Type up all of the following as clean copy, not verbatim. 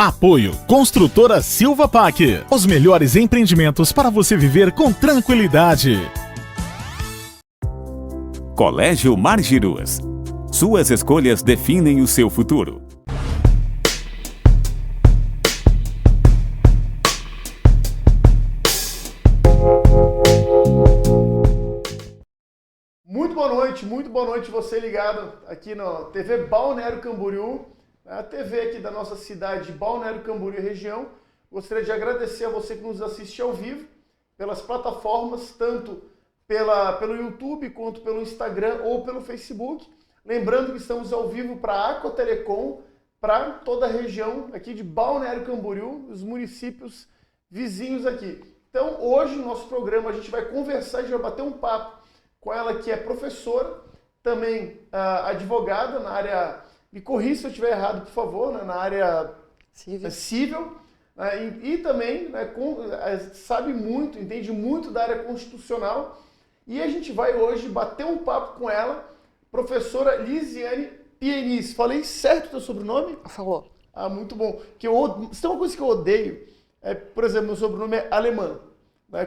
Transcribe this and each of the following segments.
Apoio Construtora Silva Pac. Os melhores empreendimentos para você viver com tranquilidade. Colégio Margiruas. Suas escolhas definem o seu futuro. Muito boa noite você ligado aqui na TV Balneário Camboriú, a TV aqui da nossa cidade de Balneário Camboriú e região. Gostaria de agradecer a você que nos assiste ao vivo pelas plataformas, tanto pelo YouTube quanto pelo Instagram ou pelo Facebook. Lembrando que estamos ao vivo para a Aquatelecom, para toda a região aqui de Balneário Camboriú, os municípios vizinhos aqui. Então hoje no nosso programa a gente vai conversar, a gente vai bater um papo com ela que é professora, também advogada na área, me corrija se eu estiver errado, por favor, né, na área civil e também sabe muito, entende muito da área constitucional. E a gente vai hoje bater um papo com ela, professora Lisiane Pienis. Falei certo o teu sobrenome? Falou. Ah, muito bom. Se tem uma coisa que eu odeio, por exemplo, meu sobrenome é alemão.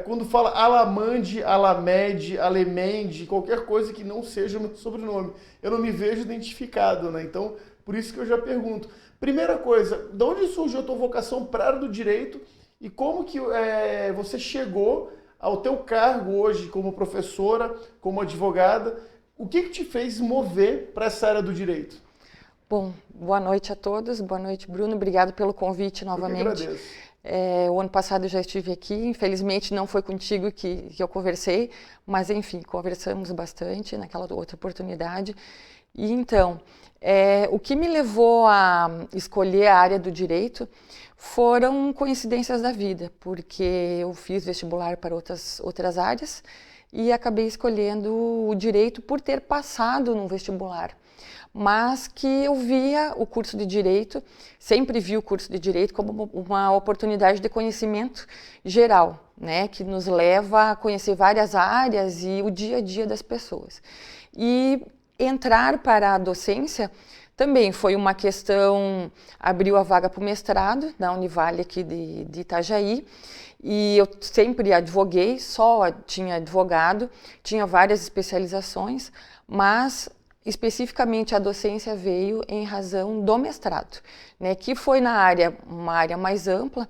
Quando fala Alamande, Alamed, Alemende, qualquer coisa que não seja o meu sobrenome, eu não me vejo identificado, né? Então, por isso que eu já pergunto. Primeira coisa, de onde surgiu a tua vocação para a área do direito e como que você chegou ao teu cargo hoje como professora, como advogada? O que te fez mover para essa área do direito? Bom, boa noite a todos, boa noite, Bruno, obrigado pelo convite novamente. Eu que agradeço. O ano passado eu já estive aqui, infelizmente não foi contigo que eu conversei, mas enfim, conversamos bastante naquela outra oportunidade. E então, o que me levou a escolher a área do direito foram coincidências da vida, porque eu fiz vestibular para outras áreas e acabei escolhendo o direito por ter passado no vestibular. Mas que eu via o curso de Direito, sempre vi o curso de Direito como uma oportunidade de conhecimento geral, né, que nos leva a conhecer várias áreas e o dia a dia das pessoas. E entrar para a docência também foi uma questão, abriu a vaga para o mestrado na Univale aqui de Itajaí, e eu sempre advoguei, só tinha advogado, tinha várias especializações, mas especificamente a docência veio em razão do mestrado, né, que foi uma área mais ampla,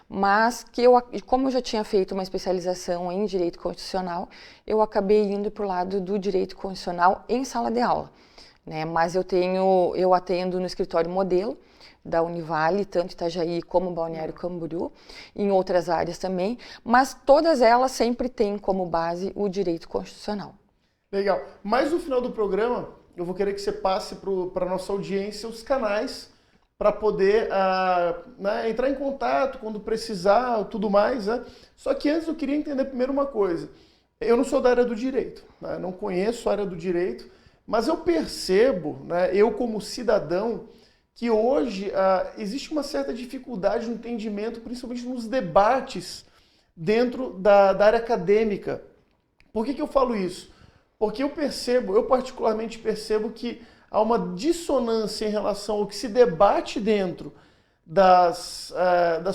mas que como eu já tinha feito uma especialização em direito constitucional, eu acabei indo para o lado do direito constitucional em sala de aula, né, mas eu atendo no escritório modelo da Univale, tanto Itajaí como Balneário Camboriú, em outras áreas também, mas todas elas sempre têm como base o direito constitucional. Legal. Mas no final do programa, eu vou querer que você passe para a nossa audiência os canais para poder entrar em contato quando precisar, tudo mais. Né? Só que antes eu queria entender primeiro uma coisa. Eu não sou da área do direito, né? Não conheço a área do direito, mas eu percebo, né, eu como cidadão, que hoje existe uma certa dificuldade no entendimento, principalmente nos debates dentro da área acadêmica. Por que eu falo isso? Porque eu particularmente percebo que há uma dissonância em relação ao que se debate dentro das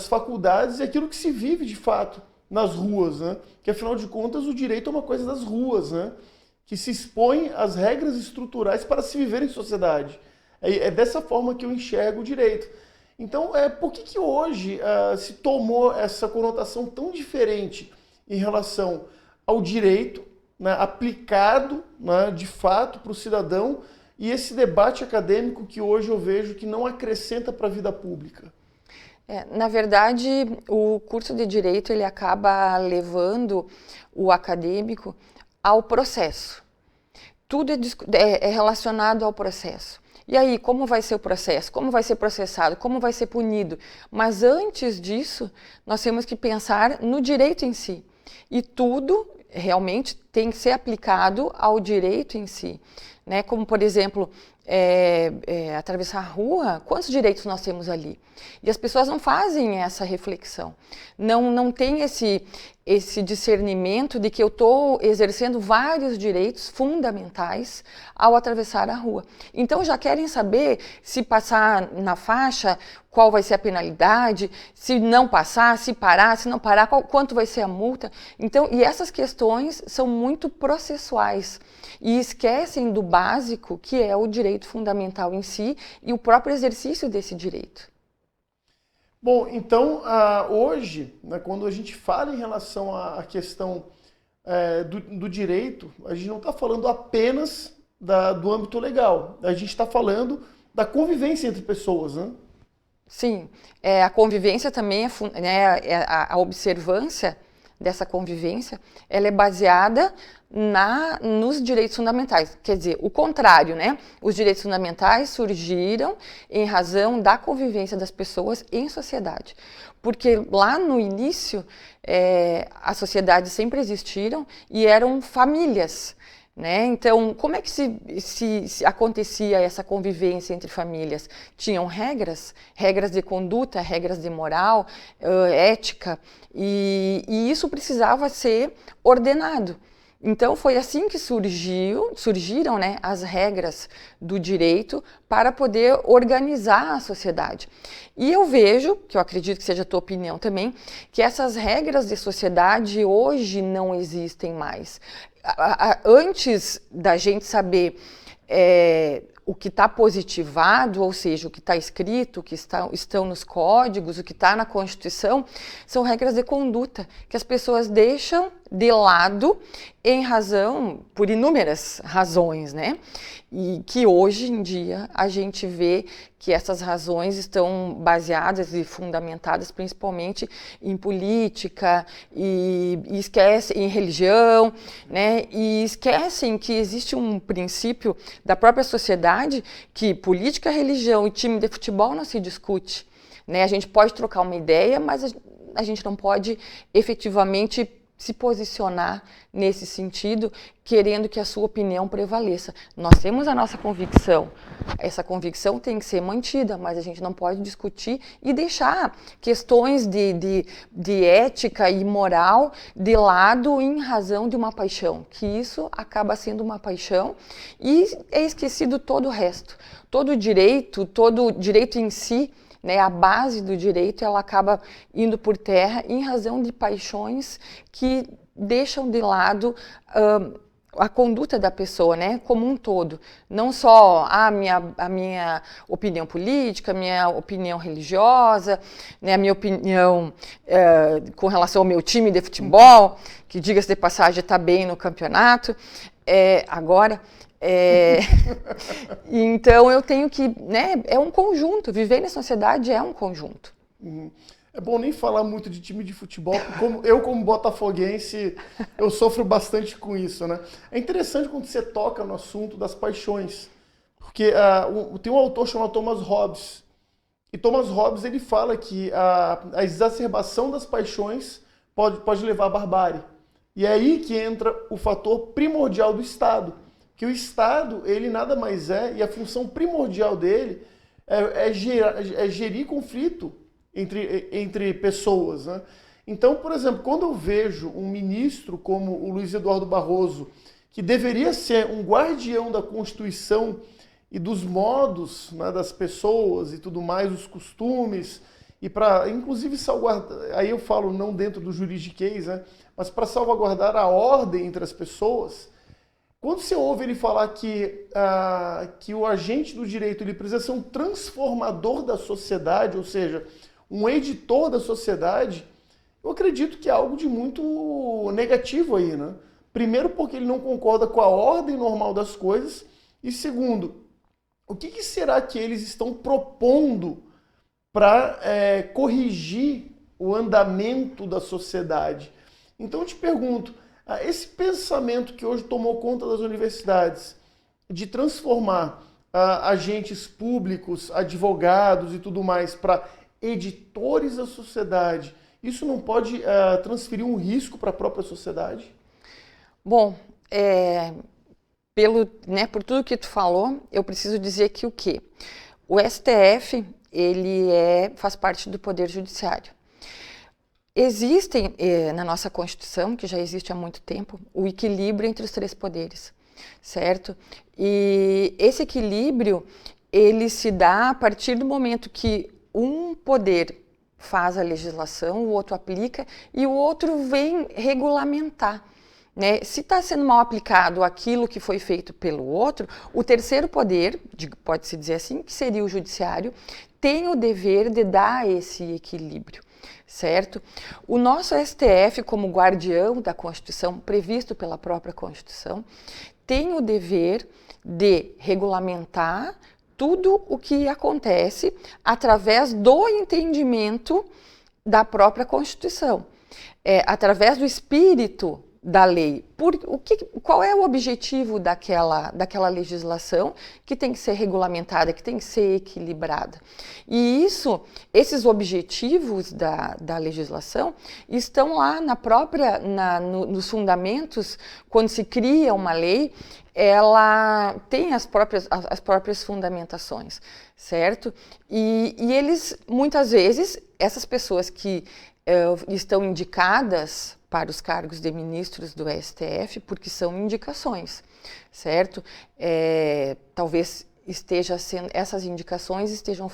faculdades e aquilo que se vive de fato nas ruas, né? Que afinal de contas o direito é uma coisa das ruas, né? Que se expõe às regras estruturais para se viver em sociedade. É dessa forma que eu enxergo o direito. Então, por que hoje se tomou essa conotação tão diferente em relação ao direito, né, aplicado, né, de fato para o cidadão, e esse debate acadêmico que hoje eu vejo que não acrescenta para a vida pública? Na verdade, o curso de Direito ele acaba levando o acadêmico ao processo. Tudo é relacionado ao processo. E aí, como vai ser o processo? Como vai ser processado? Como vai ser punido? Mas antes disso, nós temos que pensar no direito em si. E tudo realmente tem que ser aplicado ao direito em si, né? Como, por exemplo, atravessar a rua, quantos direitos nós temos ali? E as pessoas não fazem essa reflexão, não tem esse discernimento de que eu estou exercendo vários direitos fundamentais ao atravessar a rua. Então já querem saber se passar na faixa, qual vai ser a penalidade, se não passar, se parar, se não parar, quanto vai ser a multa. Então, e essas questões são muito processuais e esquecem do básico, que é o direito fundamental em si e o próprio exercício desse direito. Bom, então, hoje, né, quando a gente fala em relação à questão do direito, a gente não está falando apenas do âmbito legal, a gente está falando da convivência entre pessoas, né? Sim, a convivência também, a observância dessa convivência, ela é baseada nos direitos fundamentais. Quer dizer, o contrário, né? Os direitos fundamentais surgiram em razão da convivência das pessoas em sociedade. Porque lá no início, as sociedades sempre existiram e eram famílias. Né? Então, como é que se acontecia essa convivência entre famílias? Tinham regras de conduta, regras de moral, ética, e isso precisava ser ordenado. Então, foi assim que surgiram, né, as regras do direito para poder organizar a sociedade. E eu vejo, que eu acredito que seja a tua opinião também, que essas regras de sociedade hoje não existem mais. Antes da gente saber o que está positivado, ou seja, o que está escrito, o que estão nos códigos, o que está na Constituição, são regras de conduta que as pessoas deixam de lado por inúmeras razões, né? E que hoje em dia a gente vê que essas razões estão baseadas e fundamentadas principalmente em política e esquecem em religião, né? E esquecem que existe um princípio da própria sociedade que política, religião e time de futebol não se discute, né? A gente pode trocar uma ideia, mas a gente não pode efetivamente se posicionar nesse sentido, querendo que a sua opinião prevaleça. Nós temos a nossa convicção, essa convicção tem que ser mantida, mas a gente não pode discutir e deixar questões de ética e moral de lado em razão de uma paixão, que isso acaba sendo uma paixão e é esquecido todo o resto. Todo direito em si, né, a base do direito, ela acaba indo por terra em razão de paixões que deixam de lado a conduta da pessoa, né, como um todo. Não só a minha opinião política, a minha opinião religiosa, né, a minha opinião com relação ao meu time de futebol, que, diga-se de passagem, está bem no campeonato agora. Então eu tenho que, né, é um conjunto, viver na sociedade é um conjunto. É bom nem falar muito de time de futebol, porque como botafoguense, eu sofro bastante com isso, né? É interessante quando você toca no assunto das paixões, porque tem um autor chamado Thomas Hobbes, e Thomas Hobbes ele fala que a exacerbação das paixões pode levar à barbárie. E é aí que entra o fator primordial do Estado, que o Estado, ele nada mais e a função primordial dele é gerir conflito entre pessoas, né? Então, por exemplo, quando eu vejo um ministro como o Luiz Eduardo Barroso, que deveria ser um guardião da Constituição e dos modos, né, das pessoas e tudo mais, os costumes, e para, inclusive, salvaguardar, aí eu falo não dentro do juridiquês, né, mas para salvaguardar a ordem entre as pessoas. Quando você ouve ele falar que o agente do direito ele precisa ser um transformador da sociedade, ou seja, um editor da sociedade, eu acredito que é algo de muito negativo aí, né? Primeiro porque ele não concorda com a ordem normal das coisas, e segundo, o que será que eles estão propondo para corrigir o andamento da sociedade? Então eu te pergunto, esse pensamento que hoje tomou conta das universidades, de transformar agentes públicos, advogados e tudo mais para editores da sociedade, isso não pode transferir um risco para a própria sociedade? Bom, por tudo que tu falou, eu preciso dizer que o quê? O STF, ele faz parte do Poder Judiciário. Existem na nossa Constituição, que já existe há muito tempo, o equilíbrio entre os três poderes, certo? E esse equilíbrio, ele se dá a partir do momento que um poder faz a legislação, o outro aplica e o outro vem regulamentar. Né? Se está sendo mal aplicado aquilo que foi feito pelo outro, o terceiro poder, pode-se dizer assim, que seria o judiciário, tem o dever de dar esse equilíbrio, certo? O nosso STF, como guardião da Constituição, previsto pela própria Constituição, tem o dever de regulamentar tudo o que acontece através do entendimento da própria Constituição, através do espírito da lei. Qual é o objetivo daquela legislação que tem que ser regulamentada, que tem que ser equilibrada? E esses objetivos da legislação estão lá nos fundamentos. Quando se cria uma lei, ela tem as próprias fundamentações, certo? E eles, muitas vezes, essas pessoas que estão indicadas para os cargos de ministros do STF, porque são indicações, certo? Talvez essas indicações estejam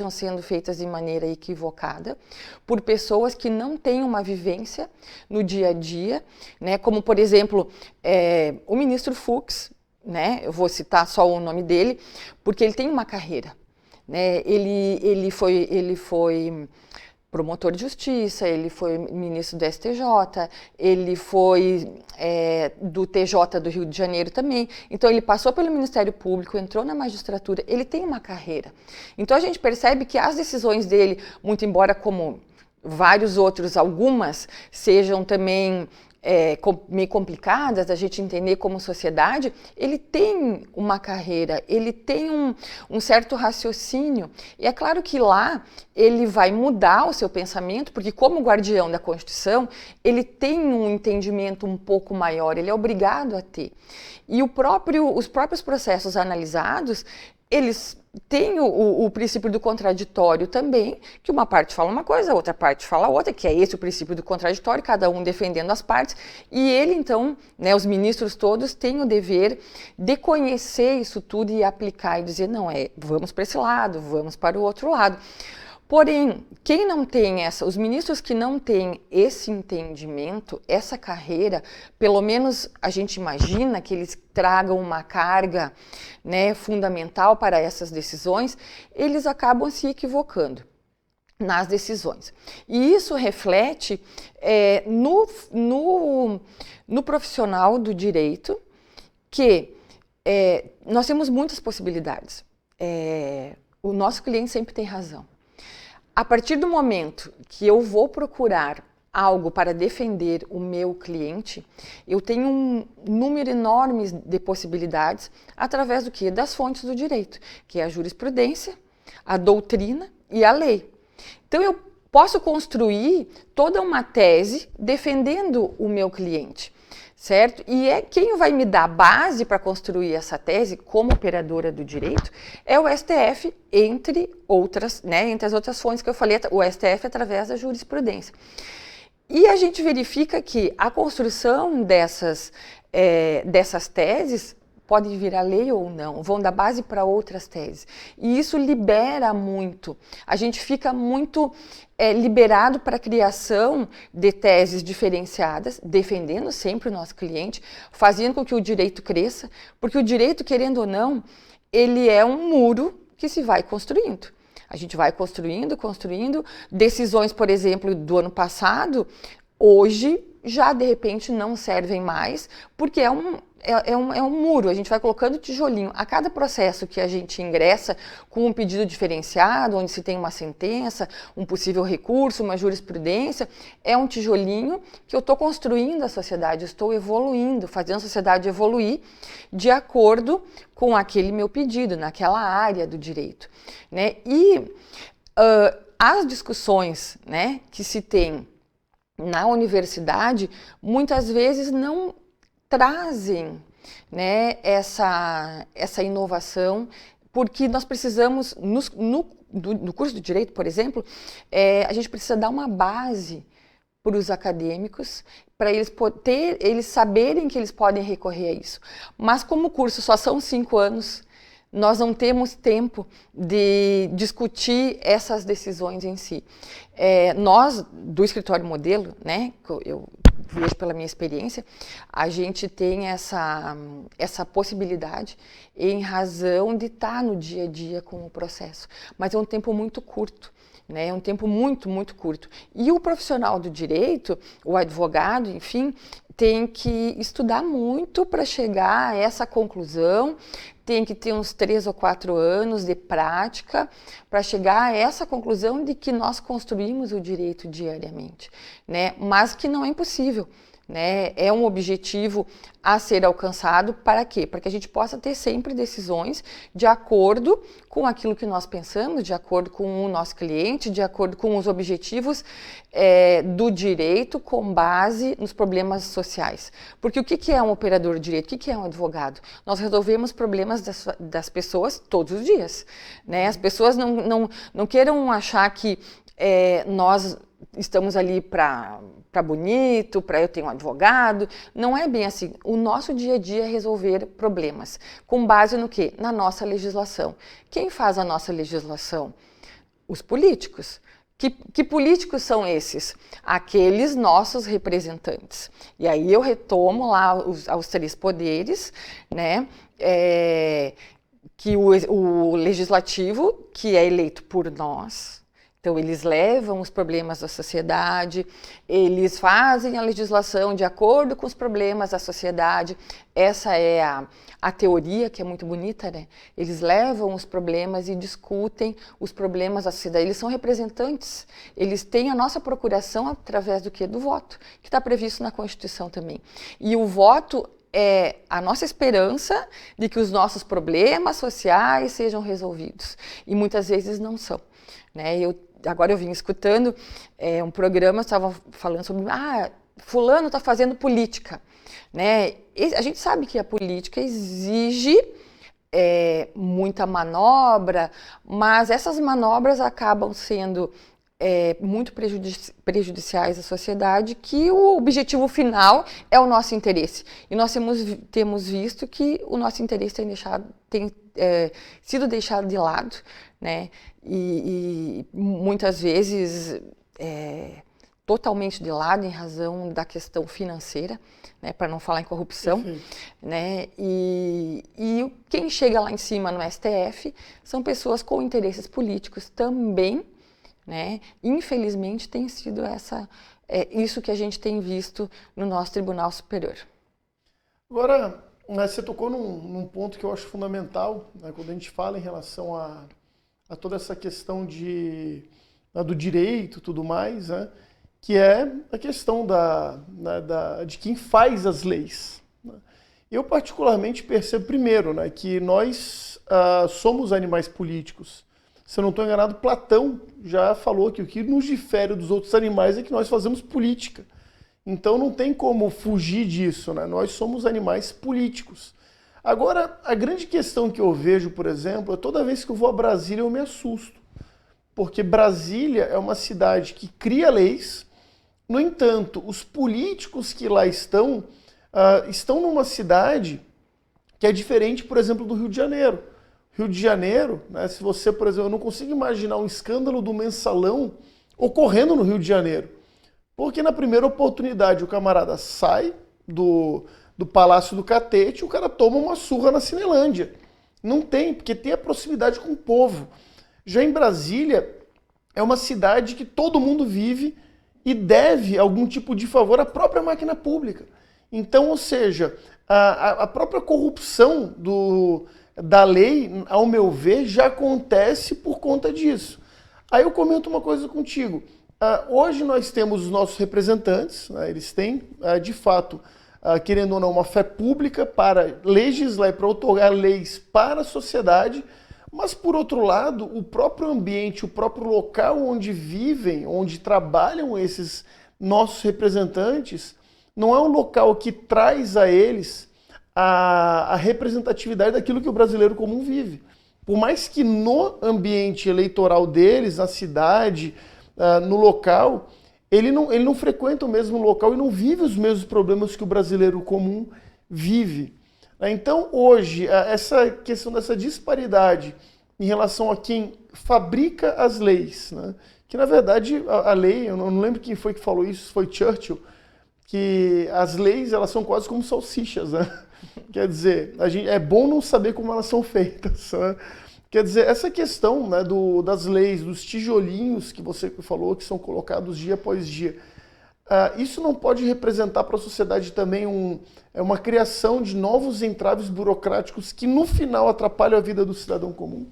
sendo feitas de maneira equivocada por pessoas que não têm uma vivência no dia a dia, né? Como, por exemplo, o ministro Fux, né? Eu vou citar só o nome dele, porque ele tem uma carreira, né? Ele foi promotor de justiça, ele foi ministro do STJ, ele foi do TJ do Rio de Janeiro também. Então ele passou pelo Ministério Público, entrou na magistratura, ele tem uma carreira. Então a gente percebe que as decisões dele, muito embora como vários outros, algumas sejam também meio complicadas da gente entender como sociedade, ele tem uma carreira, ele tem um certo raciocínio. E é claro que lá ele vai mudar o seu pensamento, porque como guardião da Constituição, ele tem um entendimento um pouco maior, ele é obrigado a ter. E os próprios processos analisados, eles têm o princípio do contraditório também, que uma parte fala uma coisa, a outra parte fala outra, que é esse o princípio do contraditório, cada um defendendo as partes, e ele então, né, os ministros todos têm o dever de conhecer isso tudo e aplicar e dizer, não, vamos para esse lado, vamos para o outro lado. Porém, quem não tem os ministros que não têm esse entendimento, essa carreira, pelo menos a gente imagina que eles tragam uma carga, né, fundamental para essas decisões, eles acabam se equivocando nas decisões. E isso reflete no profissional do direito, que nós temos muitas possibilidades. O nosso cliente sempre tem razão. A partir do momento que eu vou procurar algo para defender o meu cliente, eu tenho um número enorme de possibilidades através do quê? Das fontes do direito, que é a jurisprudência, a doutrina e a lei. Então eu posso construir toda uma tese defendendo o meu cliente, certo? E quem vai me dar base para construir essa tese como operadora do direito é o STF, entre outras, né, entre as outras fontes que eu falei, o STF através da jurisprudência. E a gente verifica que a construção dessas teses pode virar lei ou não, vão dar base para outras teses. E isso libera muito. A gente fica muito liberado para a criação de teses diferenciadas, defendendo sempre o nosso cliente, fazendo com que o direito cresça, porque o direito, querendo ou não, ele é um muro que se vai construindo. A gente vai construindo, decisões, por exemplo, do ano passado, hoje já de repente não servem mais, porque é um muro, a gente vai colocando tijolinho. A cada processo que a gente ingressa com um pedido diferenciado, onde se tem uma sentença, um possível recurso, uma jurisprudência, é um tijolinho que eu estou construindo a sociedade, estou evoluindo, fazendo a sociedade evoluir de acordo com aquele meu pedido, naquela área do direito, né? E as discussões, né, que se tem na universidade, muitas vezes não trazem, né, essa inovação, porque nós precisamos, do curso de Direito, por exemplo, a gente precisa dar uma base para os acadêmicos, para eles saberem que eles podem recorrer a isso. Mas como o curso só são 5 anos, nós não temos tempo de discutir essas decisões em si. Nós, do escritório modelo, né, eu vejo pela minha experiência, a gente tem essa possibilidade em razão de estar no dia a dia com o processo. Mas é um tempo muito curto. É um tempo muito, muito curto. E o profissional do direito, o advogado, enfim, tem que estudar muito para chegar a essa conclusão, tem que ter uns 3 ou 4 anos de prática para chegar a essa conclusão de que nós construímos o direito diariamente, né? Mas que não é impossível. Né? É um objetivo a ser alcançado. Para quê? Para que a gente possa ter sempre decisões de acordo com aquilo que nós pensamos, de acordo com o nosso cliente, de acordo com os objetivos do direito com base nos problemas sociais. Porque o que é um operador de direito? O que é um advogado? Nós resolvemos problemas das pessoas todos os dias. Né? As pessoas não queiram achar que nós estamos ali para bonito, para eu ter um advogado. Não é bem assim. O nosso dia a dia é resolver problemas. Com base no quê? Na nossa legislação. Quem faz a nossa legislação? Os políticos. Que políticos são esses? Aqueles nossos representantes. E aí eu retomo lá aos 3 poderes, né? Que o legislativo, que é eleito por nós. Então, eles levam os problemas da sociedade, eles fazem a legislação de acordo com os problemas da sociedade. Essa é a teoria, que é muito bonita, né? Eles levam os problemas e discutem os problemas da sociedade. Eles são representantes, eles têm a nossa procuração através do quê? Do voto, que está previsto na Constituição também. E o voto é a nossa esperança de que os nossos problemas sociais sejam resolvidos. E muitas vezes não são. Né? Agora eu vim escutando um programa, estava falando sobre, fulano está fazendo política. Né? A gente sabe que a política exige muita manobra, mas essas manobras acabam sendo muito prejudiciais à sociedade, que o objetivo final é o nosso interesse. E nós temos visto que o nosso interesse tem sido deixado de lado, né? E muitas vezes totalmente de lado em razão da questão financeira, né, para não falar em corrupção, né, e quem chega lá em cima no STF são pessoas com interesses políticos também, né, infelizmente tem sido isso que a gente tem visto no nosso Tribunal Superior. Agora, você tocou num ponto que eu acho fundamental, né, quando a gente fala em relação a toda essa questão do direito e tudo mais, né, que é a questão de quem faz as leis. Né. Eu particularmente percebo primeiro, né, que nós somos animais políticos. Se eu não estou enganado, Platão já falou que o que nos difere dos outros animais é que nós fazemos política. Então não tem como fugir disso, né? Nós somos animais políticos. Agora, a grande questão que eu vejo, por exemplo, é toda vez que eu vou a Brasília eu me assusto. Porque Brasília é uma cidade que cria leis, no entanto, os políticos que lá estão numa cidade que é diferente, por exemplo, do Rio de Janeiro. Rio de Janeiro, né, se você, por exemplo, eu não consigo imaginar um escândalo do mensalão ocorrendo no Rio de Janeiro. Porque na primeira oportunidade o camarada sai do Palácio do Catete, o cara toma uma surra na Cinelândia. Não tem, porque tem a proximidade com o povo. Já em Brasília, é uma cidade que todo mundo vive e deve algum tipo de favor à própria máquina pública. Então, ou seja, a própria corrupção da lei, ao meu ver, já acontece por conta disso. Aí eu comento uma coisa contigo. Hoje nós temos os nossos representantes, né, eles têm, de fato, querendo ou não, uma fé pública para legislar e para otorgar leis para a sociedade, mas, por outro lado, o próprio ambiente, o próprio local onde vivem, onde trabalham esses nossos representantes, não é um local que traz a eles a representatividade daquilo que o brasileiro comum vive. Por mais que no ambiente eleitoral deles, na cidade, no local, ele não frequenta o mesmo local e não vive os mesmos problemas que o brasileiro comum vive. Então, hoje, essa questão dessa disparidade em relação a quem fabrica as leis, né? Que, na verdade, a lei, eu não lembro quem foi que falou isso, foi Churchill, que as leis, elas são quase como salsichas, né? Quer dizer, é bom não saber como elas são feitas, né? Quer dizer, essa questão, né, das leis, dos tijolinhos que você falou, que são colocados dia após dia, isso não pode representar para a sociedade também uma criação de novos entraves burocráticos que no final atrapalham a vida do cidadão comum?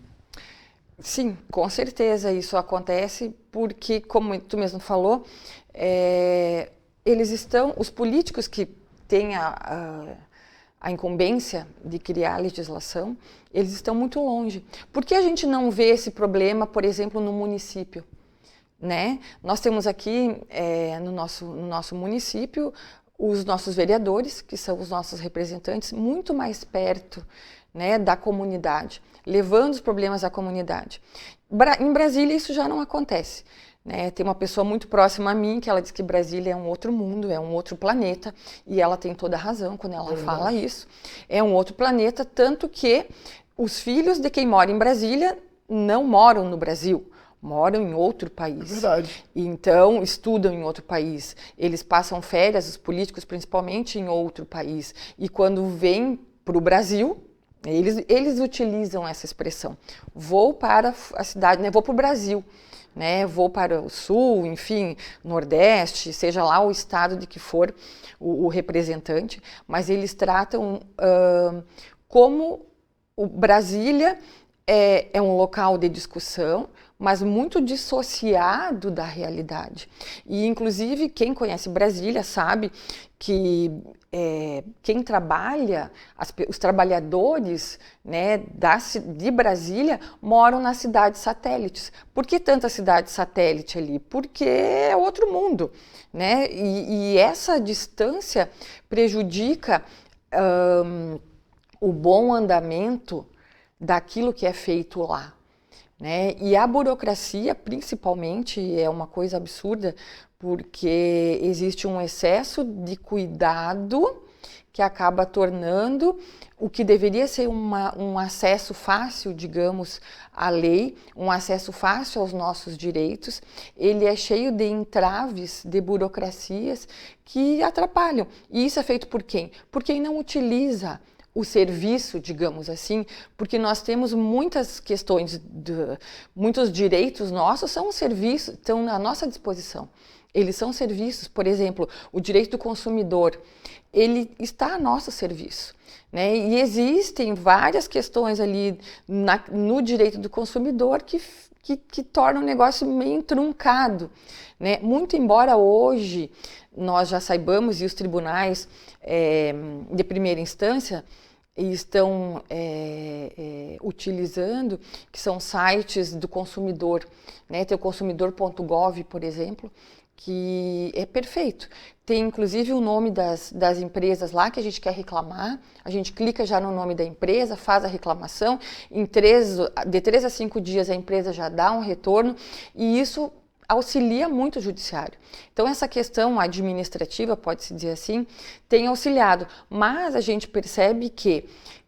Sim, com certeza isso acontece porque, como tu mesmo falou, os políticos que têm a incumbência de criar a legislação, eles estão muito longe. Por que a gente não vê esse problema, por exemplo, no município? Né? Nós temos aqui no nosso município os nossos vereadores, que são os nossos representantes, muito mais perto, né, da comunidade, levando os problemas à comunidade. Em Brasília isso já não acontece. Né? Tem uma pessoa muito próxima a mim que ela diz que Brasília é um outro mundo, é um outro planeta, e ela tem toda a razão quando ela fala isso. É um outro planeta, tanto que os filhos de quem mora em Brasília não moram no Brasil, moram em outro país. É verdade. Então, estudam em outro país. Eles passam férias, os políticos principalmente, em outro país. E quando vêm para o Brasil, eles utilizam essa expressão. Vou para a cidade, né? Vou para o Brasil. Né, vou para o sul, enfim, nordeste, seja lá o estado de que for o representante, mas eles tratam como o Brasília é um local de discussão, mas muito dissociado da realidade. E, inclusive, quem conhece Brasília sabe que quem trabalha, os trabalhadores, né, de Brasília moram nas cidades satélites. Por que tanta cidade satélite ali? Porque é outro mundo. Né? E essa distância prejudica o bom andamento daquilo que é feito lá. Né? E a burocracia, principalmente, é uma coisa absurda, porque existe um excesso de cuidado que acaba tornando o que deveria ser um acesso fácil, digamos, à lei, um acesso fácil aos nossos direitos, ele é cheio de entraves, de burocracias que atrapalham. E isso é feito por quem? Por quem não utiliza o serviço, digamos assim, porque nós temos muitas questões, muitos direitos nossos são serviços, estão à nossa disposição. Eles são serviços, por exemplo, o direito do consumidor, ele está a nosso serviço. Né? E existem várias questões ali no direito do consumidor que tornam o negócio meio truncado. Né? Muito embora hoje nós já saibamos, e os tribunais de primeira instância estão utilizando, que são sites do consumidor, né? Tem o consumidor.gov, por exemplo, que é perfeito. Tem inclusive o nome das empresas lá que a gente quer reclamar, a gente clica já no nome da empresa, faz a reclamação, de 3 a 5 dias a empresa já dá um retorno, e isso auxilia muito o judiciário. Então, essa questão administrativa, pode-se dizer assim, tem auxiliado, mas a gente percebe que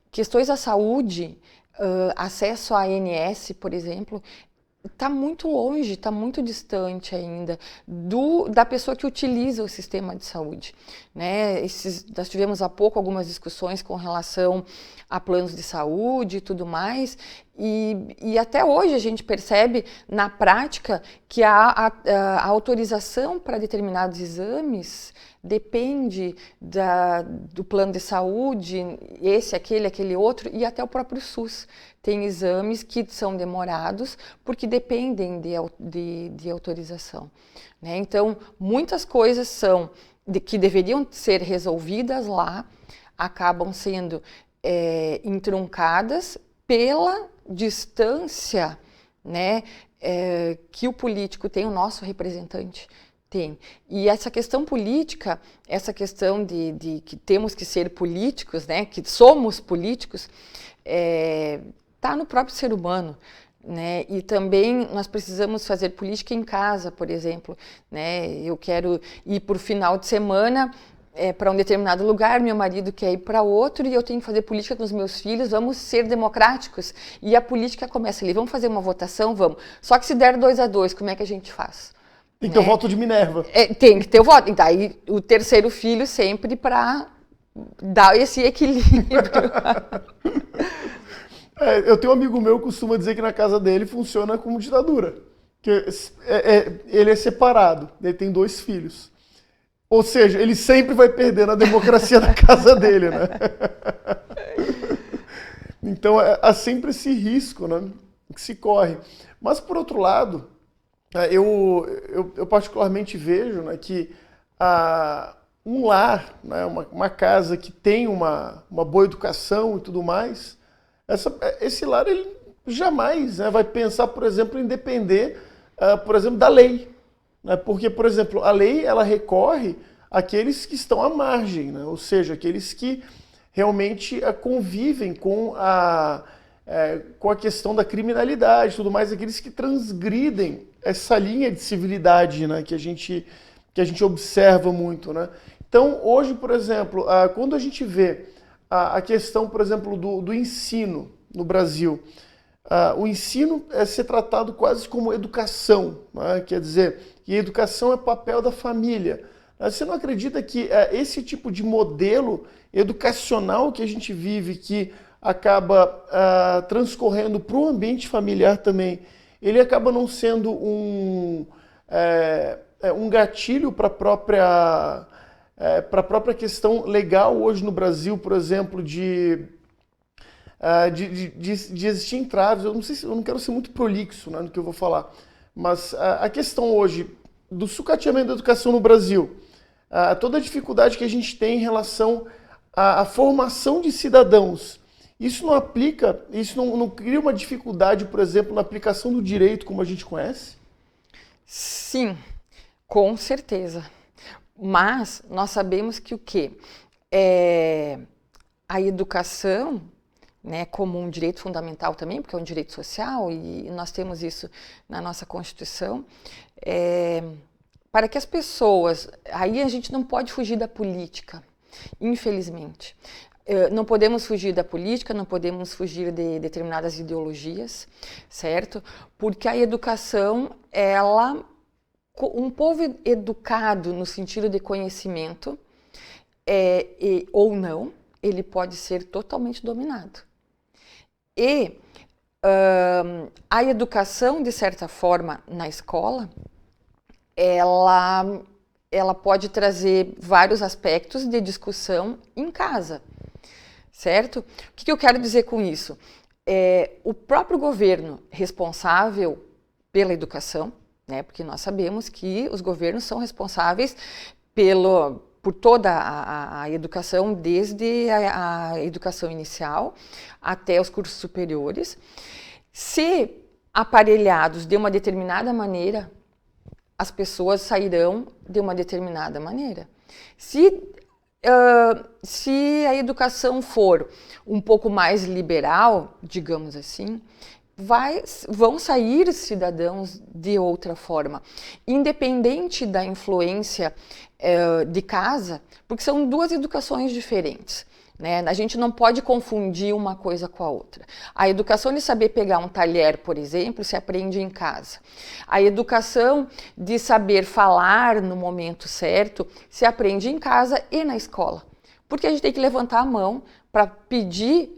questões da saúde, acesso à ANS, por exemplo, está muito longe, está muito distante ainda da pessoa que utiliza o sistema de saúde. Né? Nós tivemos há pouco algumas discussões com relação a planos de saúde e tudo mais, e até hoje a gente percebe na prática que a autorização para determinados exames depende do plano de saúde, aquele outro, e até o próprio SUS. Tem exames que são demorados porque dependem de autorização. Né? Então, muitas coisas que deveriam ser resolvidas lá, acabam sendo entruncadas pela distância, né, que o político tem, o nosso representante tem. E essa questão política, essa questão de que temos que ser políticos, né, que somos políticos, está no próprio ser humano. Né? E também nós precisamos fazer política em casa, por exemplo. Né? Eu quero ir por final de semana para um determinado lugar, meu marido quer ir para outro e eu tenho que fazer política com os meus filhos, vamos ser democráticos. E a política começa ali, vamos fazer uma votação? Vamos. Só que se der 2-2, como é que a gente faz? Tem que ter o voto de Minerva. Tem que ter o voto. E daí o terceiro filho sempre para dar esse equilíbrio. Eu tenho um amigo meu que costuma dizer que na casa dele funciona como ditadura. Que ele é separado, ele tem 2 filhos. Ou seja, ele sempre vai perder na democracia da casa dele, né? Então, há sempre esse risco, né, que se corre. Mas, por outro lado, eu particularmente vejo, né, que um lar, né, uma casa que tem uma boa educação e tudo mais, esse lar ele jamais, né, vai pensar, por exemplo, em depender, por exemplo, da lei. Né? Porque, por exemplo, a lei ela recorre àqueles que estão à margem, né? Ou seja, aqueles que realmente convivem com a questão da criminalidade e tudo mais, aqueles que transgridem essa linha de civilidade, né, que a gente observa muito. Né? Então, hoje, por exemplo, quando a gente vê a questão, por exemplo, do ensino no Brasil, o ensino é ser tratado quase como educação, né? Quer dizer, e a educação é papel da família. Você não acredita que esse tipo de modelo educacional que a gente vive, que acaba transcorrendo para o ambiente familiar também, ele acaba não sendo um gatilho para a própria questão legal hoje no Brasil, por exemplo, de existir entraves. Eu não quero ser muito prolixo, né, no que eu vou falar, mas a questão hoje do sucateamento da educação no Brasil, toda a dificuldade que a gente tem em relação à formação de cidadãos, isso não cria uma dificuldade, por exemplo, na aplicação do direito como a gente conhece? Sim, com certeza. Mas nós sabemos que o quê? A educação, né, como um direito fundamental também, porque é um direito social e nós temos isso na nossa Constituição, para que as pessoas... Aí a gente não pode fugir da política, infelizmente. Não podemos fugir da política, não podemos fugir de determinadas ideologias, certo? Porque a educação, um povo educado no sentido de conhecimento, ou não, ele pode ser totalmente dominado. E a educação, de certa forma, na escola, ela pode trazer vários aspectos de discussão em casa, certo? O que eu quero dizer com isso? O próprio governo responsável pela educação, né, porque nós sabemos que os governos são responsáveis por toda a educação, desde a educação inicial até os cursos superiores. Se aparelhados de uma determinada maneira, as pessoas sairão de uma determinada maneira. Se a educação for um pouco mais liberal, digamos assim, vão sair cidadãos de outra forma, independente da influência de casa, porque são 2 educações diferentes. Né? A gente não pode confundir uma coisa com a outra. A educação de saber pegar um talher, por exemplo, se aprende em casa. A educação de saber falar no momento certo se aprende em casa e na escola. Porque a gente tem que levantar a mão para pedir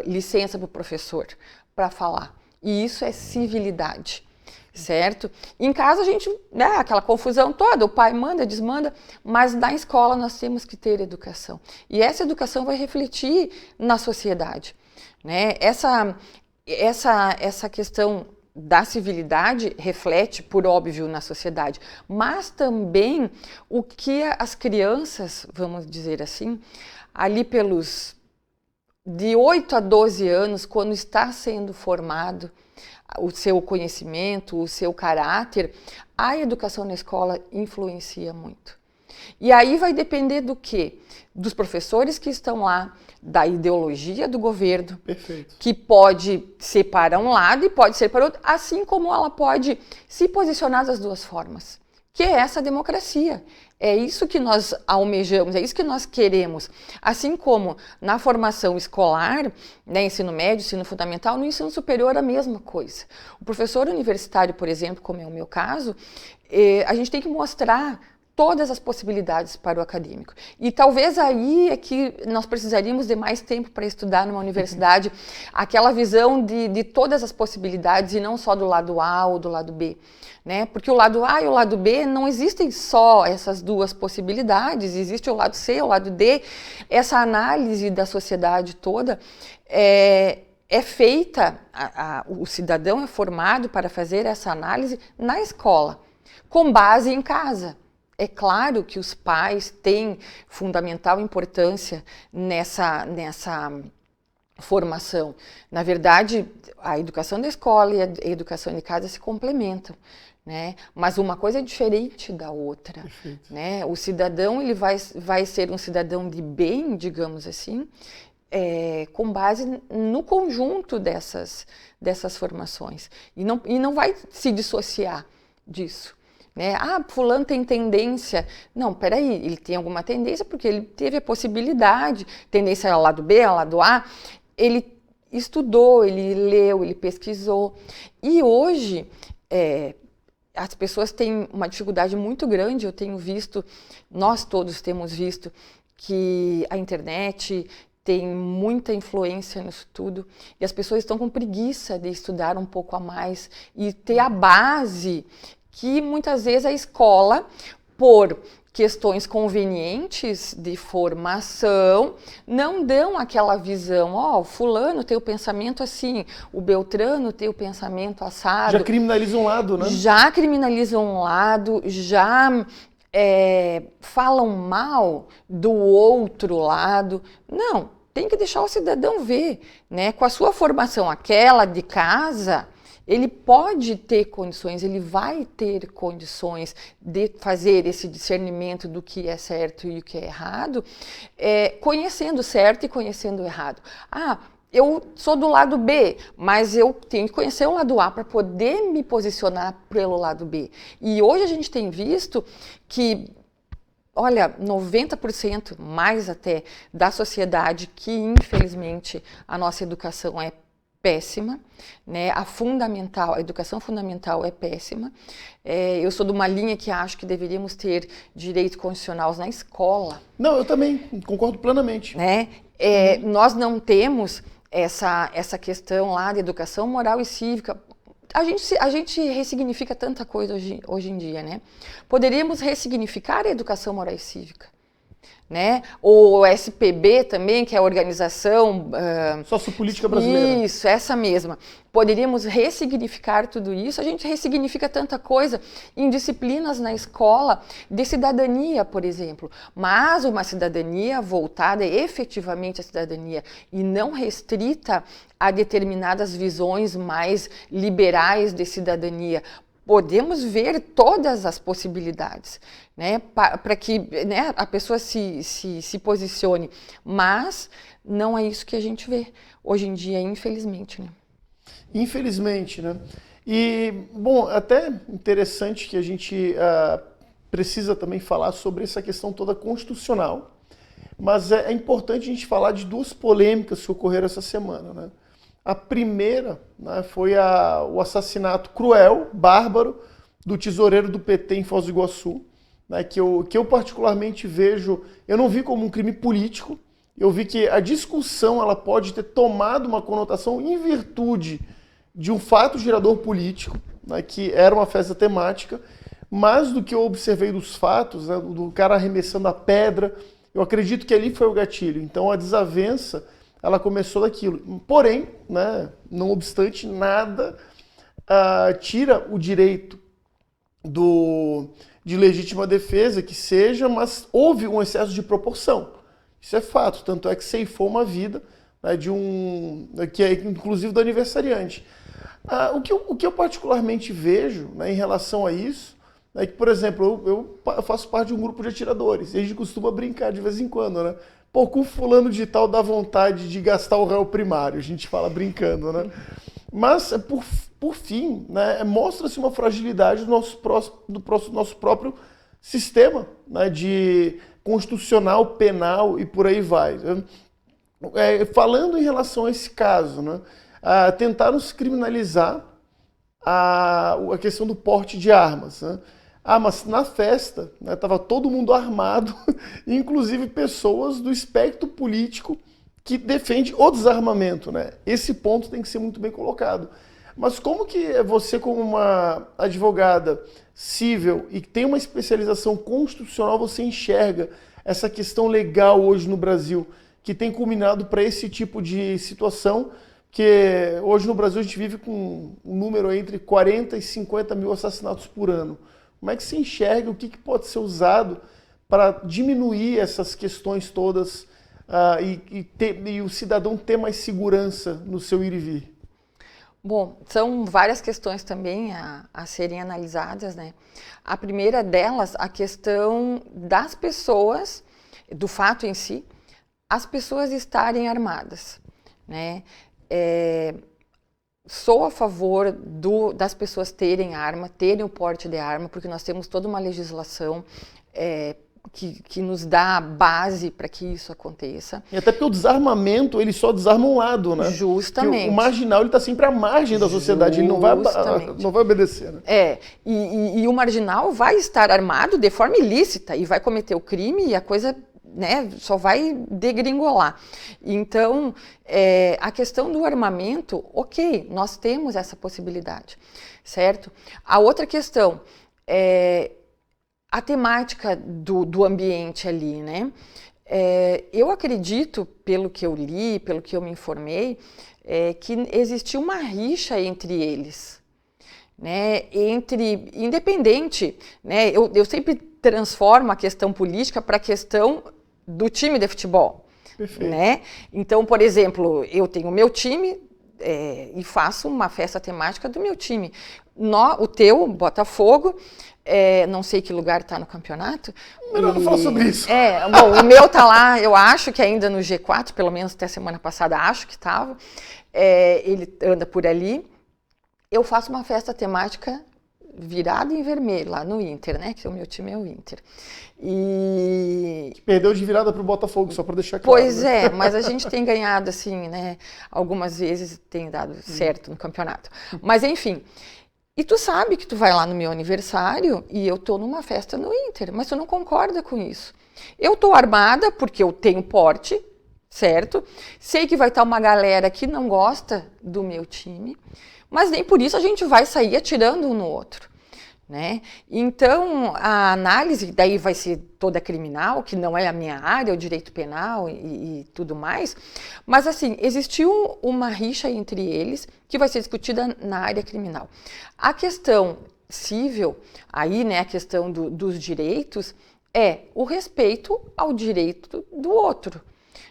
licença para o professor, para falar. E isso é civilidade, certo? Em casa a gente, né, aquela confusão toda, o pai manda, desmanda, mas na escola nós temos que ter educação. E essa educação vai refletir na sociedade, né? Essa questão da civilidade reflete, por óbvio, na sociedade, mas também o que as crianças, vamos dizer assim, ali de 8 a 12 anos, quando está sendo formado o seu conhecimento, o seu caráter, a educação na escola influencia muito. E aí vai depender do quê? Dos professores que estão lá, da ideologia do governo, Perfeito. que pode ser para um lado e pode ser para outro, assim como ela pode se posicionar das duas formas, que é essa democracia. É isso que nós almejamos, é isso que nós queremos. Assim como na formação escolar, né, ensino médio, ensino fundamental, no ensino superior a mesma coisa. O professor universitário, por exemplo, como é o meu caso, a gente tem que mostrar todas as possibilidades para o acadêmico. E talvez aí é que nós precisaríamos de mais tempo para estudar numa universidade, aquela visão de todas as possibilidades e não só do lado A ou do lado B. Né? Porque o lado A e o lado B não existem só essas duas possibilidades, existe o lado C, o lado D. Essa análise da sociedade toda é feita, o cidadão é formado para fazer essa análise na escola, com base em casa. É claro que os pais têm fundamental importância nessa formação. Na verdade, a educação da escola e a educação de casa se complementam, né? Mas uma coisa é diferente da outra. Né? O cidadão ele vai ser um cidadão de bem, digamos assim, com base no conjunto dessas formações. E não vai se dissociar disso. Né? Ah, fulano tem tendência. Não, peraí, ele tem alguma tendência porque ele teve a possibilidade, tendência ao lado B, ao lado A, ele estudou, ele leu, ele pesquisou. E hoje, as pessoas têm uma dificuldade muito grande, eu tenho visto, nós todos temos visto, que a internet tem muita influência nisso tudo, e as pessoas estão com preguiça de estudar um pouco a mais e ter a base que muitas vezes a escola, por questões convenientes de formação, não dão aquela visão, o fulano tem o pensamento assim, o Beltrano tem o pensamento assado. Já criminaliza um lado, né? Já criminalizam um lado, já falam mal do outro lado. Não, tem que deixar o cidadão ver, né? Com a sua formação, aquela de casa, ele pode ter condições, ele vai ter condições de fazer esse discernimento do que é certo e o que é errado, conhecendo certo e conhecendo errado. Ah, eu sou do lado B, mas eu tenho que conhecer o lado A para poder me posicionar pelo lado B. E hoje a gente tem visto que, olha, 90%, mais até, da sociedade que, infelizmente, a nossa educação é péssima, né? A educação fundamental é péssima. Eu sou de uma linha que acho que deveríamos ter direitos constitucionais na escola. Não, eu também concordo plenamente. Né? Nós não temos essa questão lá de educação moral e cívica. A gente ressignifica tanta coisa hoje em dia, né? Poderíamos ressignificar a educação moral e cívica. Né? O SPB também, que é a organização... Sociopolítica brasileira. Isso, essa mesma. Poderíamos ressignificar tudo isso. A gente ressignifica tanta coisa em disciplinas na escola de cidadania, por exemplo. Mas uma cidadania voltada efetivamente à cidadania e não restrita a determinadas visões mais liberais de cidadania. Podemos ver todas as possibilidades, né, para que, né, a pessoa se posicione, mas não é isso que a gente vê hoje em dia, infelizmente. Né? Infelizmente, né? E, bom, até interessante que a gente precisa também falar sobre essa questão toda constitucional, mas é importante a gente falar de duas polêmicas que ocorreram essa semana, né? A primeira, né, foi o assassinato cruel, bárbaro, do tesoureiro do PT em Foz do Iguaçu, né, que eu particularmente vejo, eu não vi como um crime político, eu vi que a discussão ela pode ter tomado uma conotação em virtude de um fato gerador político, né, que era uma festa temática, mas do que eu observei dos fatos, né, do cara arremessando a pedra, eu acredito que ali foi o gatilho. Então a desavença ela começou daquilo. Porém, né, não obstante, nada tira o direito de legítima defesa que seja, mas houve um excesso de proporção. Isso é fato, tanto é que ceifou uma vida, né, que é inclusive do aniversariante. O que eu particularmente vejo, né, em relação a isso, É que, por exemplo, eu faço parte de um grupo de atiradores, e a gente costuma brincar de vez em quando, né? Pô, com o fulano de tal dá vontade de gastar o réu primário, a gente fala brincando, né? Mas, por fim, né, mostra-se uma fragilidade do nosso próprio sistema, né, de constitucional, penal e por aí vai. Falando em relação a esse caso, né, tentaram se criminalizar a questão do porte de armas, né? Mas na festa, né, tava todo mundo armado, inclusive pessoas do espectro político que defende o desarmamento, né? Esse ponto tem que ser muito bem colocado. Mas como que você, como uma advogada civil e que tem uma especialização constitucional, você enxerga essa questão legal hoje no Brasil, que tem culminado para esse tipo de situação, que hoje no Brasil a gente vive com um número entre 40 e 50 mil assassinatos por ano. Como é que se enxerga, o que pode ser usado para diminuir essas questões todas e o cidadão ter mais segurança no seu ir e vir? Bom, são várias questões também a serem analisadas, né? A primeira delas, a questão das pessoas, do fato em si, as pessoas estarem armadas, né? Sou a favor das pessoas terem arma, terem o porte de arma, porque nós temos toda uma legislação que nos dá base para que isso aconteça. E até porque o desarmamento, ele só desarma um lado, né? Justamente. Porque o marginal, ele está sempre à margem da sociedade, ele não vai obedecer, né? E o marginal vai estar armado de forma ilícita e vai cometer o crime e a coisa, né, só vai degringolar. Então, a questão do armamento, ok, nós temos essa possibilidade, certo? A outra questão é a temática do ambiente ali, né? Eu acredito, pelo que eu li, pelo que eu me informei, que existiu uma rixa entre eles, né? Independente, né? Eu sempre transformo a questão política para a questão do time de futebol. Perfeito. Né? Então, por exemplo, eu tenho o meu time e faço uma festa temática do meu time. O teu, Botafogo, não sei que lugar está no campeonato. Melhor não falar sobre isso. Bom, o meu está lá, eu acho que ainda no G4, pelo menos até semana passada, acho que estava. Ele anda por ali. Eu faço uma festa temática virada em vermelho, lá no Inter, né? Que o meu time é o Inter. Perdeu de virada para o Botafogo, só para deixar claro. Pois é, mas a gente tem ganhado, assim, né? Algumas vezes tem dado certo no campeonato. Mas, enfim. E tu sabe que tu vai lá no meu aniversário e eu tô numa festa no Inter, mas tu não concorda com isso. Eu tô armada porque eu tenho porte, certo? Sei que vai estar uma galera que não gosta do meu time, mas nem por isso a gente vai sair atirando um no outro, né? Então, a análise daí vai ser toda criminal, que não é a minha área, o direito penal e tudo mais, mas assim, existiu uma rixa entre eles que vai ser discutida na área criminal. A questão civil, aí, né, a questão dos direitos, é o respeito ao direito do outro.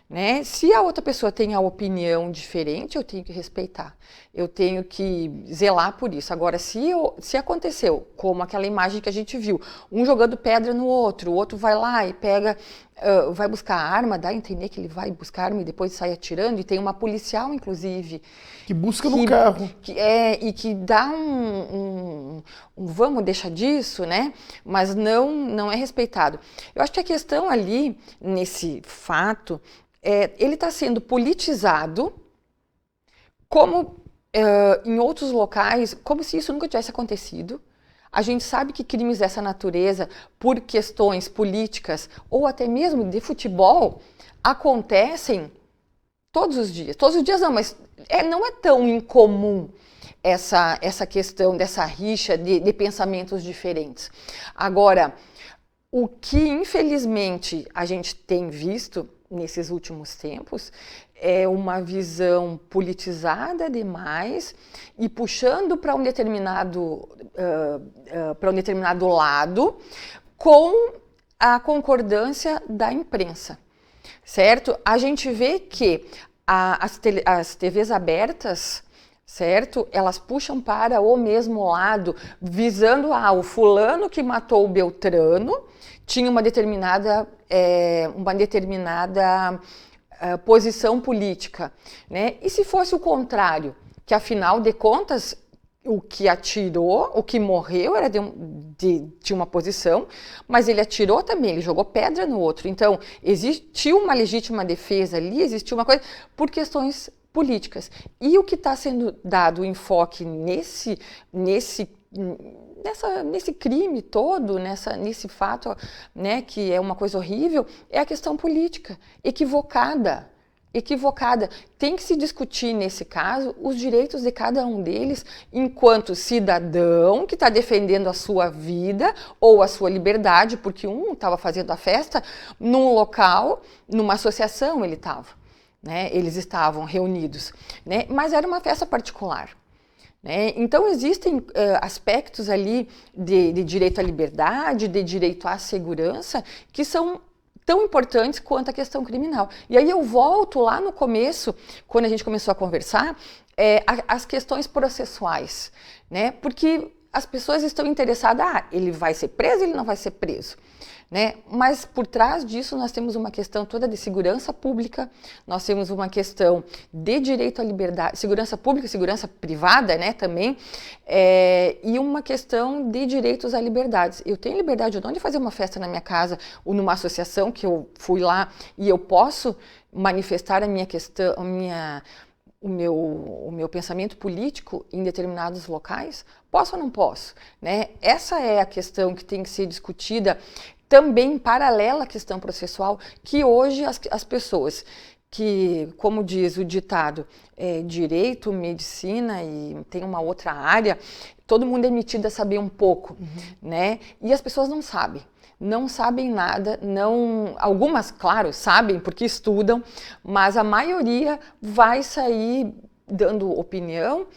Né? Se a outra pessoa tem a opinião diferente, eu tenho que respeitar. Eu tenho que zelar por isso. Agora, se aconteceu, como aquela imagem que a gente viu, um jogando pedra no outro, o outro vai lá e pega, vai buscar a arma, dá a entender que ele vai buscar a arma e depois sai atirando, e tem uma policial, inclusive, que busca no carro. E que dá um vamos deixar disso, né? Mas não é respeitado. Eu acho que a questão ali, nesse fato, ele está sendo politizado como em outros locais, como se isso nunca tivesse acontecido. A gente sabe que crimes dessa natureza, por questões políticas ou até mesmo de futebol, acontecem todos os dias. Todos os dias não, mas não é tão incomum essa questão dessa rixa de pensamentos diferentes. Agora, o que infelizmente a gente tem visto nesses últimos tempos é uma visão politizada demais e puxando para um determinado lado com a concordância da imprensa, certo? A gente vê que as TVs abertas certo? Elas puxam para o mesmo lado, visando o fulano que matou o Beltrano tinha uma determinada posição política, né? E se fosse o contrário, que afinal de contas o que atirou, o que morreu era de uma posição, mas ele atirou também, ele jogou pedra no outro. Então, existiu uma legítima defesa ali, existiu uma coisa por questões políticas. E o que está sendo dado enfoque nesse crime todo, nesse fato, né, que é uma coisa horrível, é a questão política, equivocada. Tem que se discutir, nesse caso, os direitos de cada um deles enquanto cidadão que está defendendo a sua vida ou a sua liberdade, porque um estava fazendo a festa num local, numa associação ele estava, né? Eles estavam reunidos, né? Mas era uma festa particular. Né? Então, existem aspectos ali de direito à liberdade, de direito à segurança, que são tão importantes quanto a questão criminal. E aí eu volto lá no começo, quando a gente começou a conversar, as questões processuais, né? Porque as pessoas estão interessadas, ele vai ser preso, ele não vai ser preso. Né? Mas por trás disso nós temos uma questão toda de segurança pública, nós temos uma questão de direito à liberdade, segurança pública, segurança privada, né, também, e uma questão de direitos à liberdade. Eu tenho liberdade ou não de fazer uma festa na minha casa ou numa associação que eu fui lá e eu posso manifestar a minha questão, o meu pensamento político em determinados locais? Posso ou não posso? Né? Essa é a questão que tem que ser discutida também paralela à questão processual, que hoje as pessoas que, como diz o ditado, direito, medicina e tem uma outra área, todo mundo é metido a saber um pouco, né? E as pessoas não sabem nada, algumas, claro, sabem porque estudam, mas a maioria vai sair dando opinião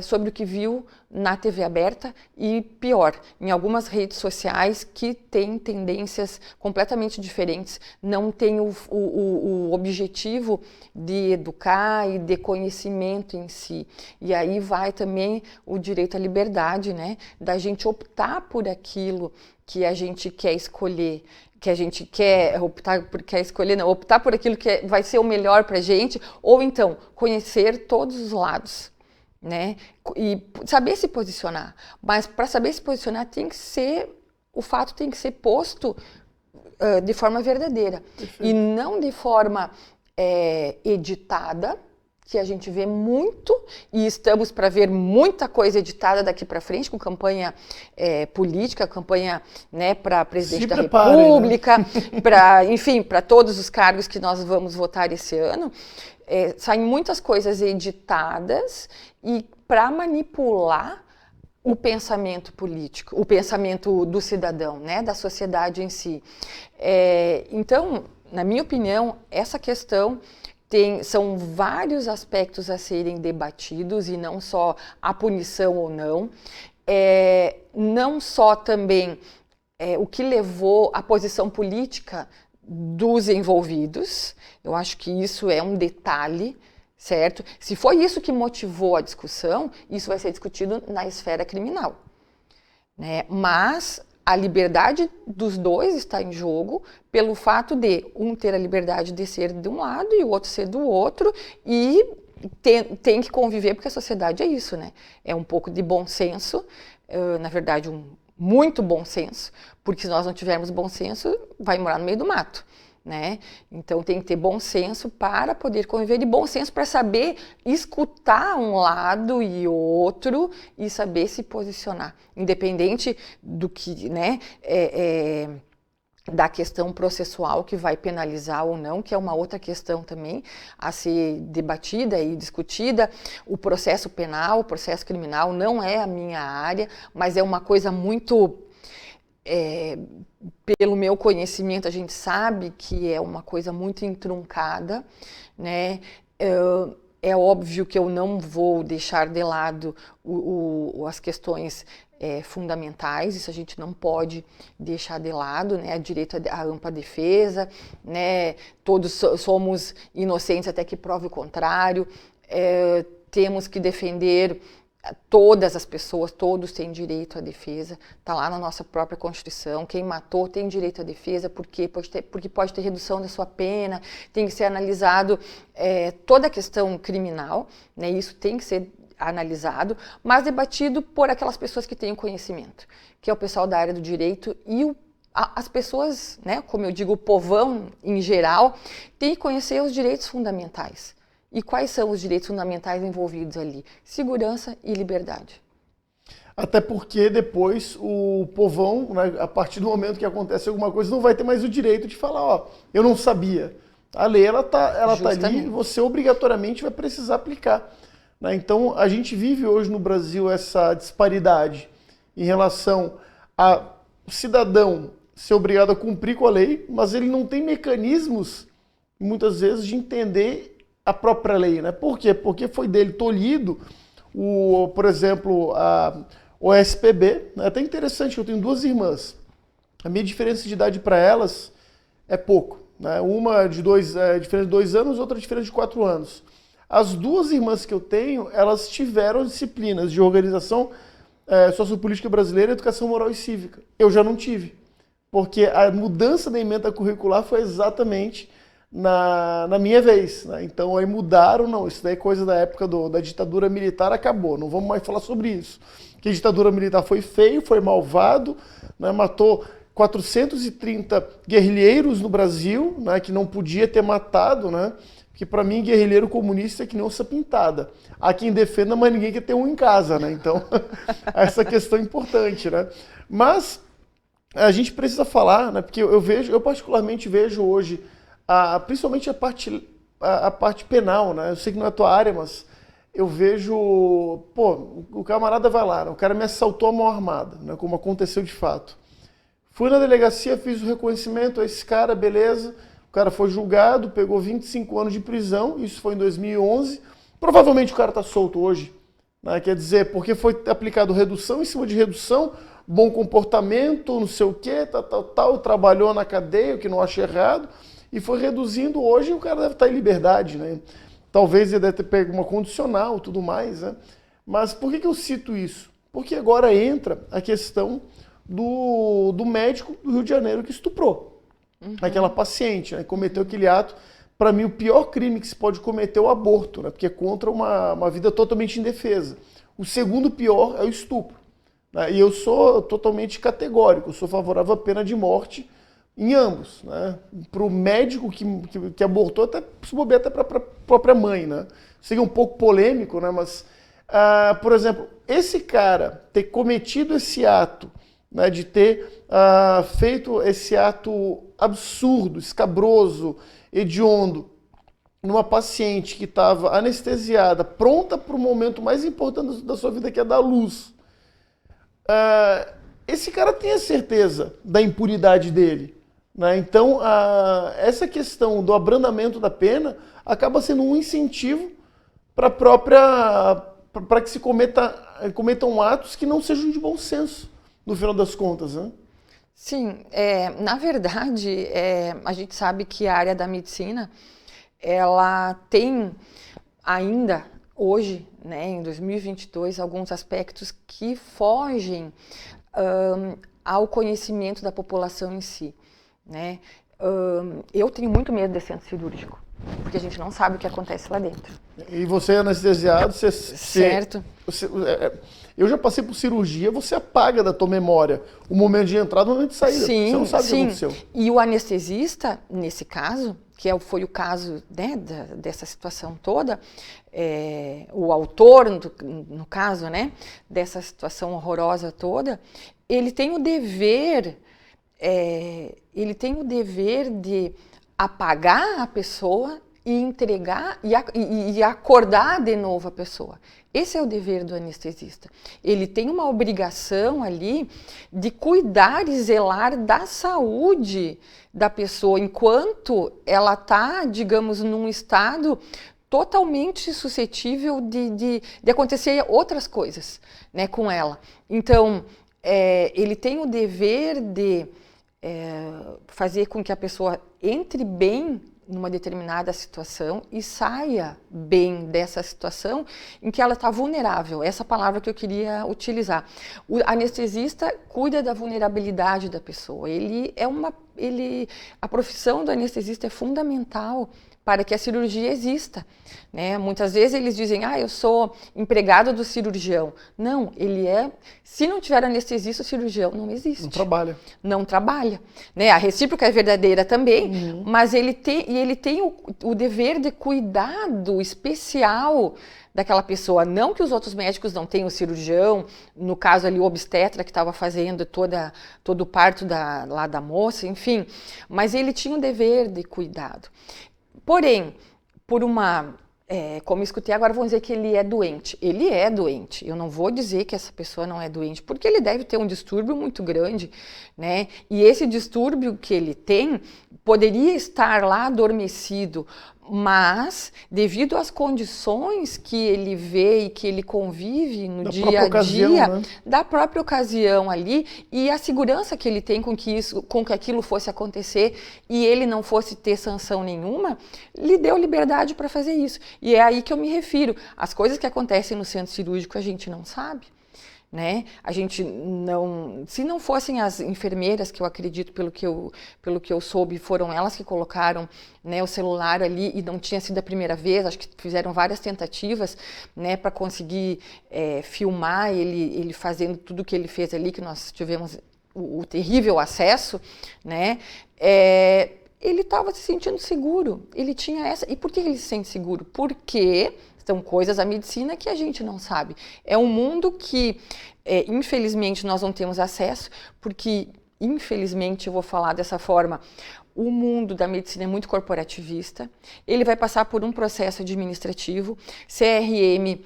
sobre o que viu na TV aberta e, pior, em algumas redes sociais que têm tendências completamente diferentes, não têm o objetivo de educar e de conhecimento em si. E aí vai também o direito à liberdade, né? Da gente optar por aquilo que a gente quer escolher, que a gente quer optar por aquilo que vai ser o melhor para a gente, ou então conhecer todos os lados. Né? E saber se posicionar, mas para saber se posicionar o fato tem que ser posto de forma verdadeira. Perfeito. E não de forma editada, que a gente vê muito, e estamos para ver muita coisa editada daqui para frente, com campanha política, campanha, né, para presidente da República, né? para todos os cargos que nós vamos votar esse ano. Saem muitas coisas editadas e para manipular o pensamento político, o pensamento do cidadão, né, da sociedade em si. Então, na minha opinião, essa questão são vários aspectos a serem debatidos e não só a punição ou não. Não só também o que levou à posição política dos envolvidos, eu acho que isso é um detalhe, certo? Se foi isso que motivou a discussão, isso vai ser discutido na esfera criminal, né? Mas a liberdade dos dois está em jogo pelo fato de um ter a liberdade de ser de um lado e o outro ser do outro, e tem que conviver, porque a sociedade é isso, né? É um pouco de bom senso, na verdade muito bom senso, porque se nós não tivermos bom senso, vai morar no meio do mato, né? Então tem que ter bom senso para poder conviver, e bom senso para saber escutar um lado e outro e saber se posicionar, independente do que, né, da questão processual que vai penalizar ou não, que é uma outra questão também a ser debatida e discutida. O processo penal, o processo criminal não é a minha área, mas é uma coisa muito, pelo meu conhecimento, a gente sabe que é uma coisa muito entroncada, né? É óbvio que eu não vou deixar de lado as questões fundamentais, isso a gente não pode deixar de lado, né? Direito à ampla defesa, né? Todos somos inocentes até que prove o contrário. temos que defender todas as pessoas, todos têm direito à defesa, está lá na nossa própria Constituição, quem matou tem direito à defesa, porque pode ter redução da sua pena, tem que ser analisado toda a questão criminal, né, isso tem que ser analisado, mas debatido por aquelas pessoas que têm o conhecimento, que é o pessoal da área do direito e as pessoas, né, como eu digo, o povão em geral, tem que conhecer os direitos fundamentais. E quais são os direitos fundamentais envolvidos ali? Segurança e liberdade. Até porque depois o povão, né, a partir do momento que acontece alguma coisa, não vai ter mais o direito de falar, ó, eu não sabia. A lei, ela tá ali e você obrigatoriamente vai precisar aplicar. Né? Então, a gente vive hoje no Brasil essa disparidade em relação ao cidadão ser obrigado a cumprir com a lei, mas ele não tem mecanismos, muitas vezes, de entender a própria lei, né? Por quê? Porque foi dele tolhido, por exemplo, o SPB. É até interessante, eu tenho 2 irmãs. A minha diferença de idade para elas é pouco. Né? Uma de diferença de 2 anos, outra diferença de 4 anos. As 2 irmãs que eu tenho, elas tiveram disciplinas de organização sociopolítica brasileira, educação moral e cívica. Eu já não tive. Porque a mudança da ementa curricular foi exatamente na minha vez, né? Então aí mudaram, não, isso daí é coisa da época da ditadura militar, acabou, não vamos mais falar sobre isso. Que a ditadura militar foi feio, foi malvado, né? Matou 430 guerrilheiros no Brasil, né? Que não podia ter matado, né? Porque para mim guerrilheiro comunista é que nem onça pintada. Há quem defenda, mas ninguém quer ter um em casa, né? Então essa questão é importante, né? Mas a gente precisa falar, né? Porque eu particularmente vejo hoje principalmente a parte penal, né? Eu sei que não é a tua área, mas eu vejo, o camarada vai lá, né? O cara me assaltou a mão armada, né? Como aconteceu de fato. Fui na delegacia, fiz o reconhecimento a esse cara, beleza. O cara foi julgado, pegou 25 anos de prisão, isso foi em 2011. Provavelmente o cara está solto hoje, né? Quer dizer, porque foi aplicado redução em cima de redução, bom comportamento, não sei o quê, tal, trabalhou na cadeia, o que não acho errado. E foi reduzindo, hoje o cara deve estar em liberdade, né? Talvez ele deve ter pego uma condicional e tudo mais, né? Mas por que eu cito isso? Porque agora entra a questão do médico do Rio de Janeiro que estuprou aquela paciente, né? Cometeu aquele ato. Para mim, o pior crime que se pode cometer é o aborto, né? Porque é contra uma vida totalmente indefesa. O segundo pior é o estupro. Né? E eu sou totalmente categórico, eu sou favorável à pena de morte em ambos, né? Para o médico que abortou, até se bobear até para a própria mãe, né? Seria um pouco polêmico, né? Mas, por exemplo, esse cara ter cometido esse ato, né? De ter feito esse ato absurdo, escabroso, hediondo, numa paciente que estava anestesiada, pronta para o momento mais importante da sua vida, que é dar luz. Esse cara tem a certeza da impunidade dele. Né? Então, essa questão do abrandamento da pena acaba sendo um incentivo para que se cometam atos que não sejam de bom senso, no final das contas. Né? Sim, na verdade, a gente sabe que a área da medicina, ela tem ainda hoje, né, em 2022, alguns aspectos que fogem ao conhecimento da população em si. Né? Eu tenho muito medo desse centro cirúrgico, porque a gente não sabe o que acontece lá dentro. E você é anestesiado, certo. Eu já passei por cirurgia, você apaga da tua memória o momento de entrada e o momento de saída. Sim, você não sabe o que sim. aconteceu. E o anestesista, nesse caso, que foi o caso, né, dessa situação toda, o autor, no caso, né, dessa situação horrorosa toda, ele tem o dever de apagar a pessoa e entregar e acordar de novo a pessoa. Esse é o dever do anestesista. Ele tem uma obrigação ali de cuidar e zelar da saúde da pessoa enquanto ela está, digamos, num estado totalmente suscetível de acontecer outras coisas, né, com ela. Então, ele tem o dever de fazer com que a pessoa entre bem numa determinada situação e saia bem dessa situação em que ela está vulnerável. Essa palavra que eu queria utilizar. O anestesista cuida da vulnerabilidade da pessoa. A profissão do anestesista é fundamental para que a cirurgia exista, né? Muitas vezes eles dizem, eu sou empregado do cirurgião. Não, se não tiver anestesista, o cirurgião não existe. Não trabalha. Né? A recíproca é verdadeira também, mas ele tem o dever de cuidado especial daquela pessoa. Não que os outros médicos não tenham o cirurgião, no caso ali o obstetra que estava fazendo todo o parto lá da moça, enfim, mas ele tinha o dever de cuidado. Porém, como eu escutei agora, vão dizer que ele é doente. Ele é doente. Eu não vou dizer que essa pessoa não é doente, porque ele deve ter um distúrbio muito grande, né? E esse distúrbio que ele tem poderia estar lá adormecido, mas devido às condições que ele vê e que ele convive no dia a dia, né? Da própria ocasião ali, e a segurança que ele tem com que aquilo fosse acontecer e ele não fosse ter sanção nenhuma, lhe deu liberdade para fazer isso. E é aí que eu me refiro. As coisas que acontecem no centro cirúrgico a gente não sabe. Né? A gente não, se não fossem as enfermeiras, que eu acredito pelo que eu soube, foram elas que colocaram, né, o celular ali, e não tinha sido a primeira vez, acho que fizeram várias tentativas, né, para conseguir filmar ele fazendo tudo o que ele fez ali, que nós tivemos o terrível acesso, né? Ele estava se sentindo seguro, ele tinha essa. E por que ele se sente seguro? Porque são coisas da medicina que a gente não sabe. É um mundo que, infelizmente, nós não temos acesso, porque, infelizmente, eu vou falar dessa forma, o mundo da medicina é muito corporativista, ele vai passar por um processo administrativo, CRM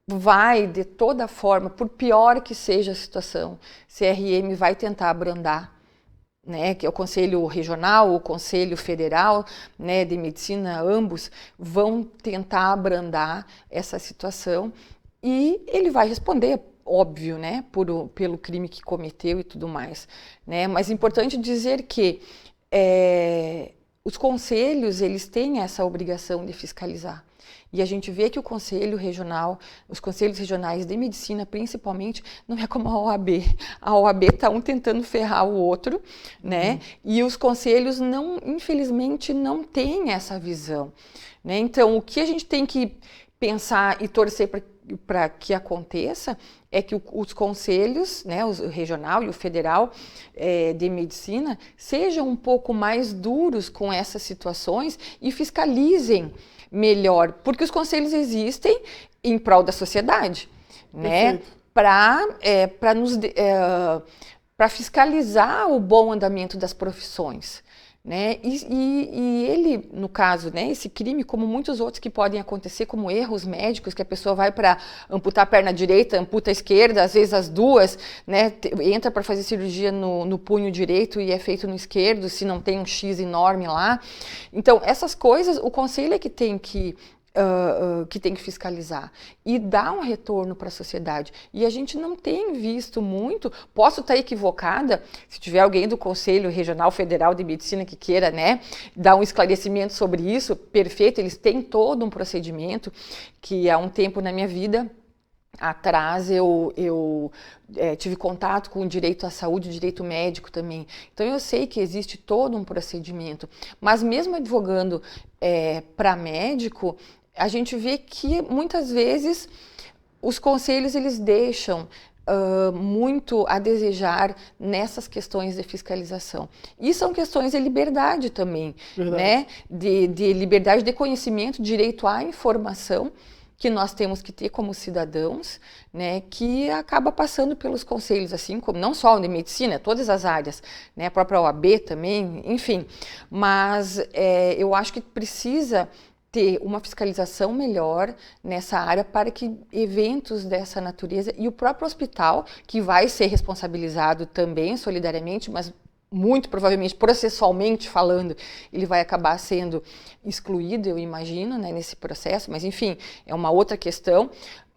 vai, de toda forma, por pior que seja a situação, CRM vai tentar abrandar, né, que é o Conselho Regional, o Conselho Federal, né, de Medicina, ambos vão tentar abrandar essa situação e ele vai responder, óbvio, né, pelo crime que cometeu e tudo mais, né, mas é importante dizer que os conselhos, eles têm essa obrigação de fiscalizar. E a gente vê que o Conselho Regional, os Conselhos Regionais de Medicina, principalmente, não é como a OAB. A OAB está um tentando ferrar o outro, né? E os conselhos, infelizmente, não têm essa visão, né? Então, o que a gente tem que pensar e torcer para que aconteça é que os conselhos, né, o regional e o federal de medicina, sejam um pouco mais duros com essas situações e fiscalizem melhor, porque os conselhos existem em prol da sociedade, né? Para fiscalizar o bom andamento das profissões, né? E ele, no caso, né, esse crime, como muitos outros que podem acontecer, como erros médicos, que a pessoa vai para amputar a perna direita, amputa a esquerda, às vezes as duas, né, entra para fazer cirurgia no punho direito e é feito no esquerdo, se não tem um X enorme lá. Então, essas coisas, o conselho é que tem que fiscalizar e dar um retorno para a sociedade. E a gente não tem visto muito, posso estar equivocada, se tiver alguém do Conselho Regional Federal de Medicina que queira, né, dar um esclarecimento sobre isso, perfeito, eles têm todo um procedimento que há um tempo na minha vida atrás eu tive contato com o direito à saúde, o direito médico também. Então eu sei que existe todo um procedimento, mas mesmo advogando para médico, a gente vê que muitas vezes os conselhos eles deixam muito a desejar nessas questões de fiscalização. E são questões de liberdade também, né? De liberdade de conhecimento, direito à informação, que nós temos que ter como cidadãos, né, que acaba passando pelos conselhos, assim como não só de medicina, todas as áreas, né, a própria OAB também, enfim. Mas eu acho que precisa ter uma fiscalização melhor nessa área para que eventos dessa natureza e o próprio hospital, que vai ser responsabilizado também solidariamente, mas muito provavelmente, processualmente falando, ele vai acabar sendo excluído, eu imagino, né, nesse processo, mas enfim, é uma outra questão.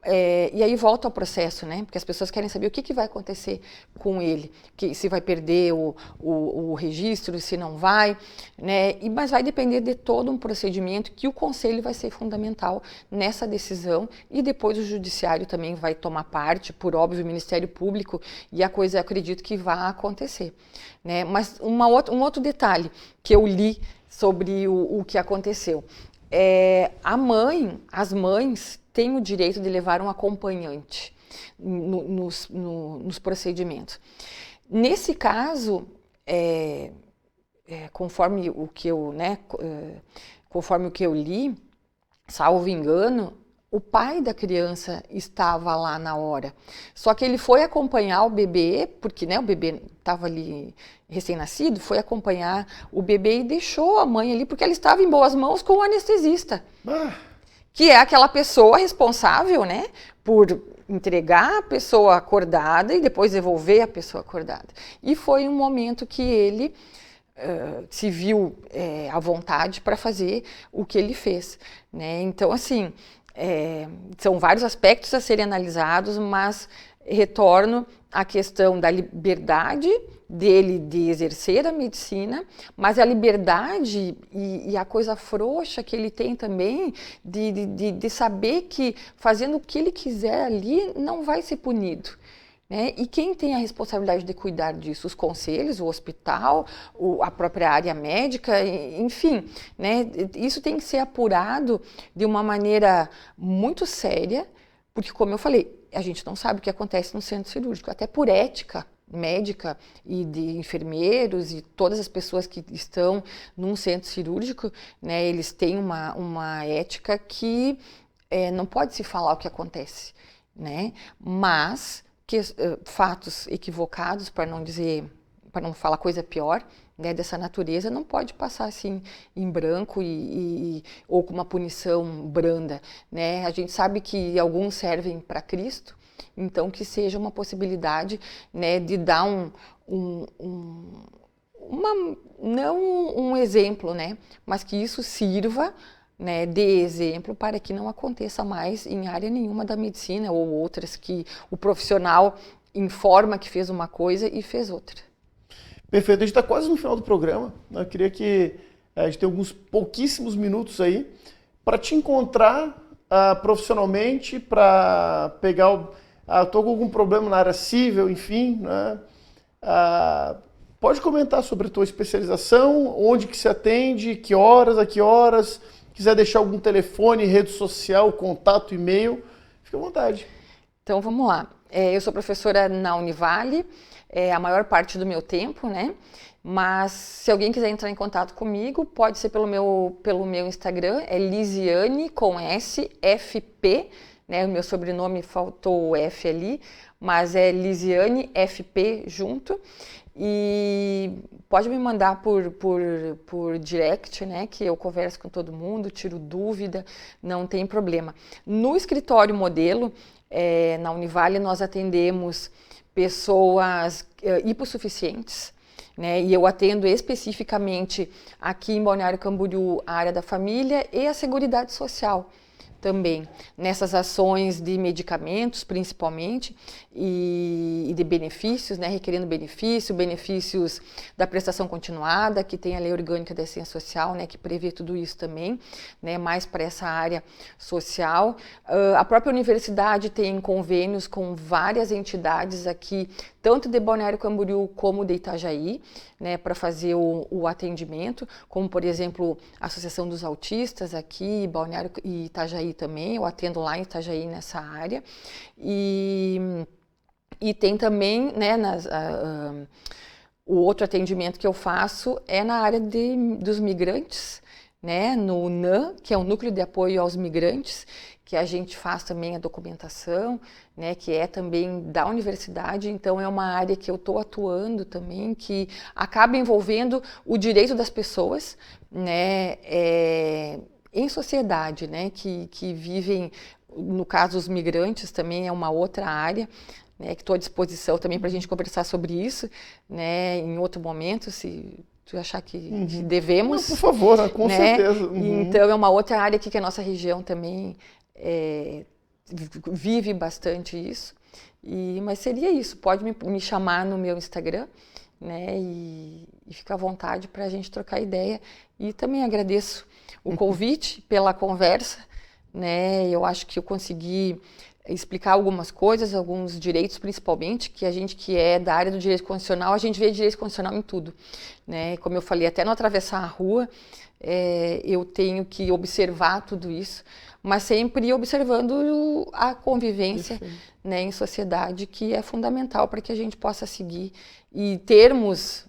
E aí volta ao processo, né? Porque as pessoas querem saber o que vai acontecer com ele, se vai perder o registro, se não vai, né? Mas vai depender de todo um procedimento que o conselho vai ser fundamental nessa decisão e depois o judiciário também vai tomar parte, por óbvio, o Ministério Público, e a coisa eu acredito que vai acontecer, né? Mas um outro detalhe que eu li sobre o que aconteceu. As mães têm o direito de levar um acompanhante nos procedimentos. Nesse caso, conforme o que eu li, salvo engano, o pai da criança estava lá na hora. Só que ele foi acompanhar o bebê, porque, né, o bebê estava ali recém-nascido, foi acompanhar o bebê e deixou a mãe ali, porque ela estava em boas mãos com o anestesista. Que é aquela pessoa responsável, né, por entregar a pessoa acordada e depois devolver a pessoa acordada. E foi um momento que ele se viu à vontade para fazer o que ele fez, né? Então, assim, são vários aspectos a serem analisados, mas retorno à questão da liberdade dele de exercer a medicina, mas a liberdade e a coisa frouxa que ele tem também de saber que fazendo o que ele quiser ali não vai ser punido, né? E quem tem a responsabilidade de cuidar disso? Os conselhos, o hospital, a própria área médica, enfim, né? Isso tem que ser apurado de uma maneira muito séria, porque, como eu falei, a gente não sabe o que acontece no centro cirúrgico, até por ética médica e de enfermeiros e todas as pessoas que estão num centro cirúrgico, né, eles têm uma ética que não pode se falar o que acontece, né, mas fatos equivocados, para não falar coisa pior, né, dessa natureza, não pode passar assim em branco ou com uma punição branda, né? A gente sabe que alguns servem para Cristo, então que seja uma possibilidade, né, de dar não um exemplo, né, mas que isso sirva, né, de exemplo para que não aconteça mais em área nenhuma da medicina ou outras que o profissional informa que fez uma coisa e fez outra. Perfeito, a gente está quase no final do programa. Eu queria que a gente tenha alguns pouquíssimos minutos aí para te encontrar profissionalmente, para pegar estou com algum problema na área civil, enfim, né? Pode comentar sobre a tua especialização, onde que se atende, que horas, a que horas, quiser deixar algum telefone, rede social, contato, e-mail, fica à vontade. Então vamos lá, eu sou professora na Univale, a maior parte do meu tempo, né? Mas se alguém quiser entrar em contato comigo, pode ser pelo meu Instagram, é Lisiane com S, FP, né? O meu sobrenome faltou o F ali, mas é Lisiane FP junto. E pode me mandar por direct, né? Que eu converso com todo mundo, tiro dúvida, não tem problema. No escritório modelo, na Univale, nós atendemos pessoas hipossuficientes, né? E eu atendo especificamente aqui em Balneário Camboriú a área da família e a Seguridade Social também, nessas ações de medicamentos principalmente e de benefícios, né, requerendo benefícios da prestação continuada, que tem a Lei Orgânica da Assistência Social, né, que prevê tudo isso também, né, mais para essa área social. A própria universidade tem convênios com várias entidades aqui, tanto de Balneário Camboriú como de Itajaí, né, para fazer o atendimento, como por exemplo a Associação dos Autistas aqui, Balneário e Itajaí também, eu atendo lá em Itajaí nessa área, e tem também, né, o outro atendimento que eu faço é na área dos migrantes, né, no NAM, que é o Núcleo de Apoio aos Migrantes, que a gente faz também a documentação, né, que é também da universidade, então é uma área que eu estou atuando também, que acaba envolvendo o direito das pessoas, né, em sociedade, né, que vivem, no caso os migrantes também é uma outra área, né, que estou à disposição também para a gente conversar sobre isso, né, em outro momento, se tu achar que devemos. Não, por favor, com né? certeza. Então é uma outra área aqui que a nossa região também vive bastante isso. Mas seria isso, pode me chamar no meu Instagram, né, e fica à vontade para a gente trocar ideia. E também agradeço o convite pela conversa, né, eu acho que eu consegui explicar algumas coisas, alguns direitos principalmente, que a gente que é da área do direito constitucional, a gente vê direito constitucional em tudo, né, como eu falei, até no atravessar a rua, eu tenho que observar tudo isso, mas sempre observando a convivência, né, em sociedade, que é fundamental para que a gente possa seguir e termos,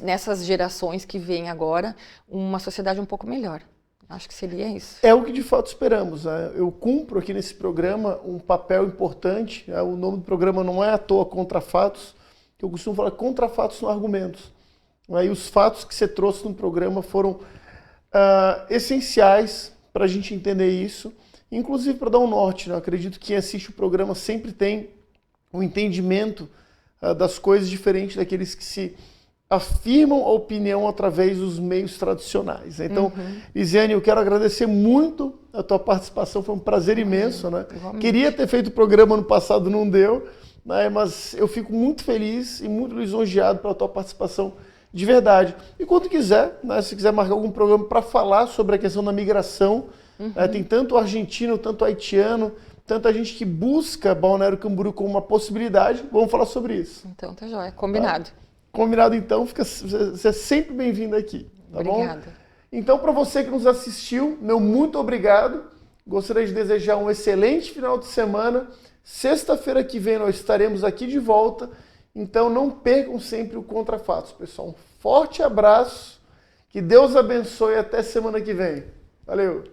nessas gerações que vêm agora, uma sociedade um pouco melhor. Acho que seria isso. É o que de fato esperamos, né? Eu cumpro aqui nesse programa um papel importante, né? O nome do programa não é à toa Contra Fatos, que eu costumo falar contra fatos não argumentos. E os fatos que você trouxe no programa foram essenciais para a gente entender isso, inclusive para dar um norte, né? Eu acredito que quem assiste o programa sempre tem um entendimento das coisas diferentes daqueles que se afirmam a opinião através dos meios tradicionais. Então, Lisiane, eu quero agradecer muito a tua participação, foi um prazer imenso, né? Queria ter feito o programa no passado, não deu, né? Mas eu fico muito feliz e muito lisonjeado pela tua participação de verdade. E quando quiser, né, se quiser marcar algum programa para falar sobre a questão da migração, tem tanto argentino, tanto haitiano, tanta gente que busca Balneário Camboriú como uma possibilidade, vamos falar sobre isso. Então tá jóia, combinado. Tá? Combinado então, você é sempre bem-vindo aqui, tá Obrigada. bom? Então, para você que nos assistiu, meu muito obrigado. Gostaria de desejar um excelente final de semana. Sexta-feira que vem nós estaremos aqui de volta. Então, não percam sempre o Contra Fatos, pessoal. Um forte abraço, que Deus abençoe e até semana que vem. Valeu!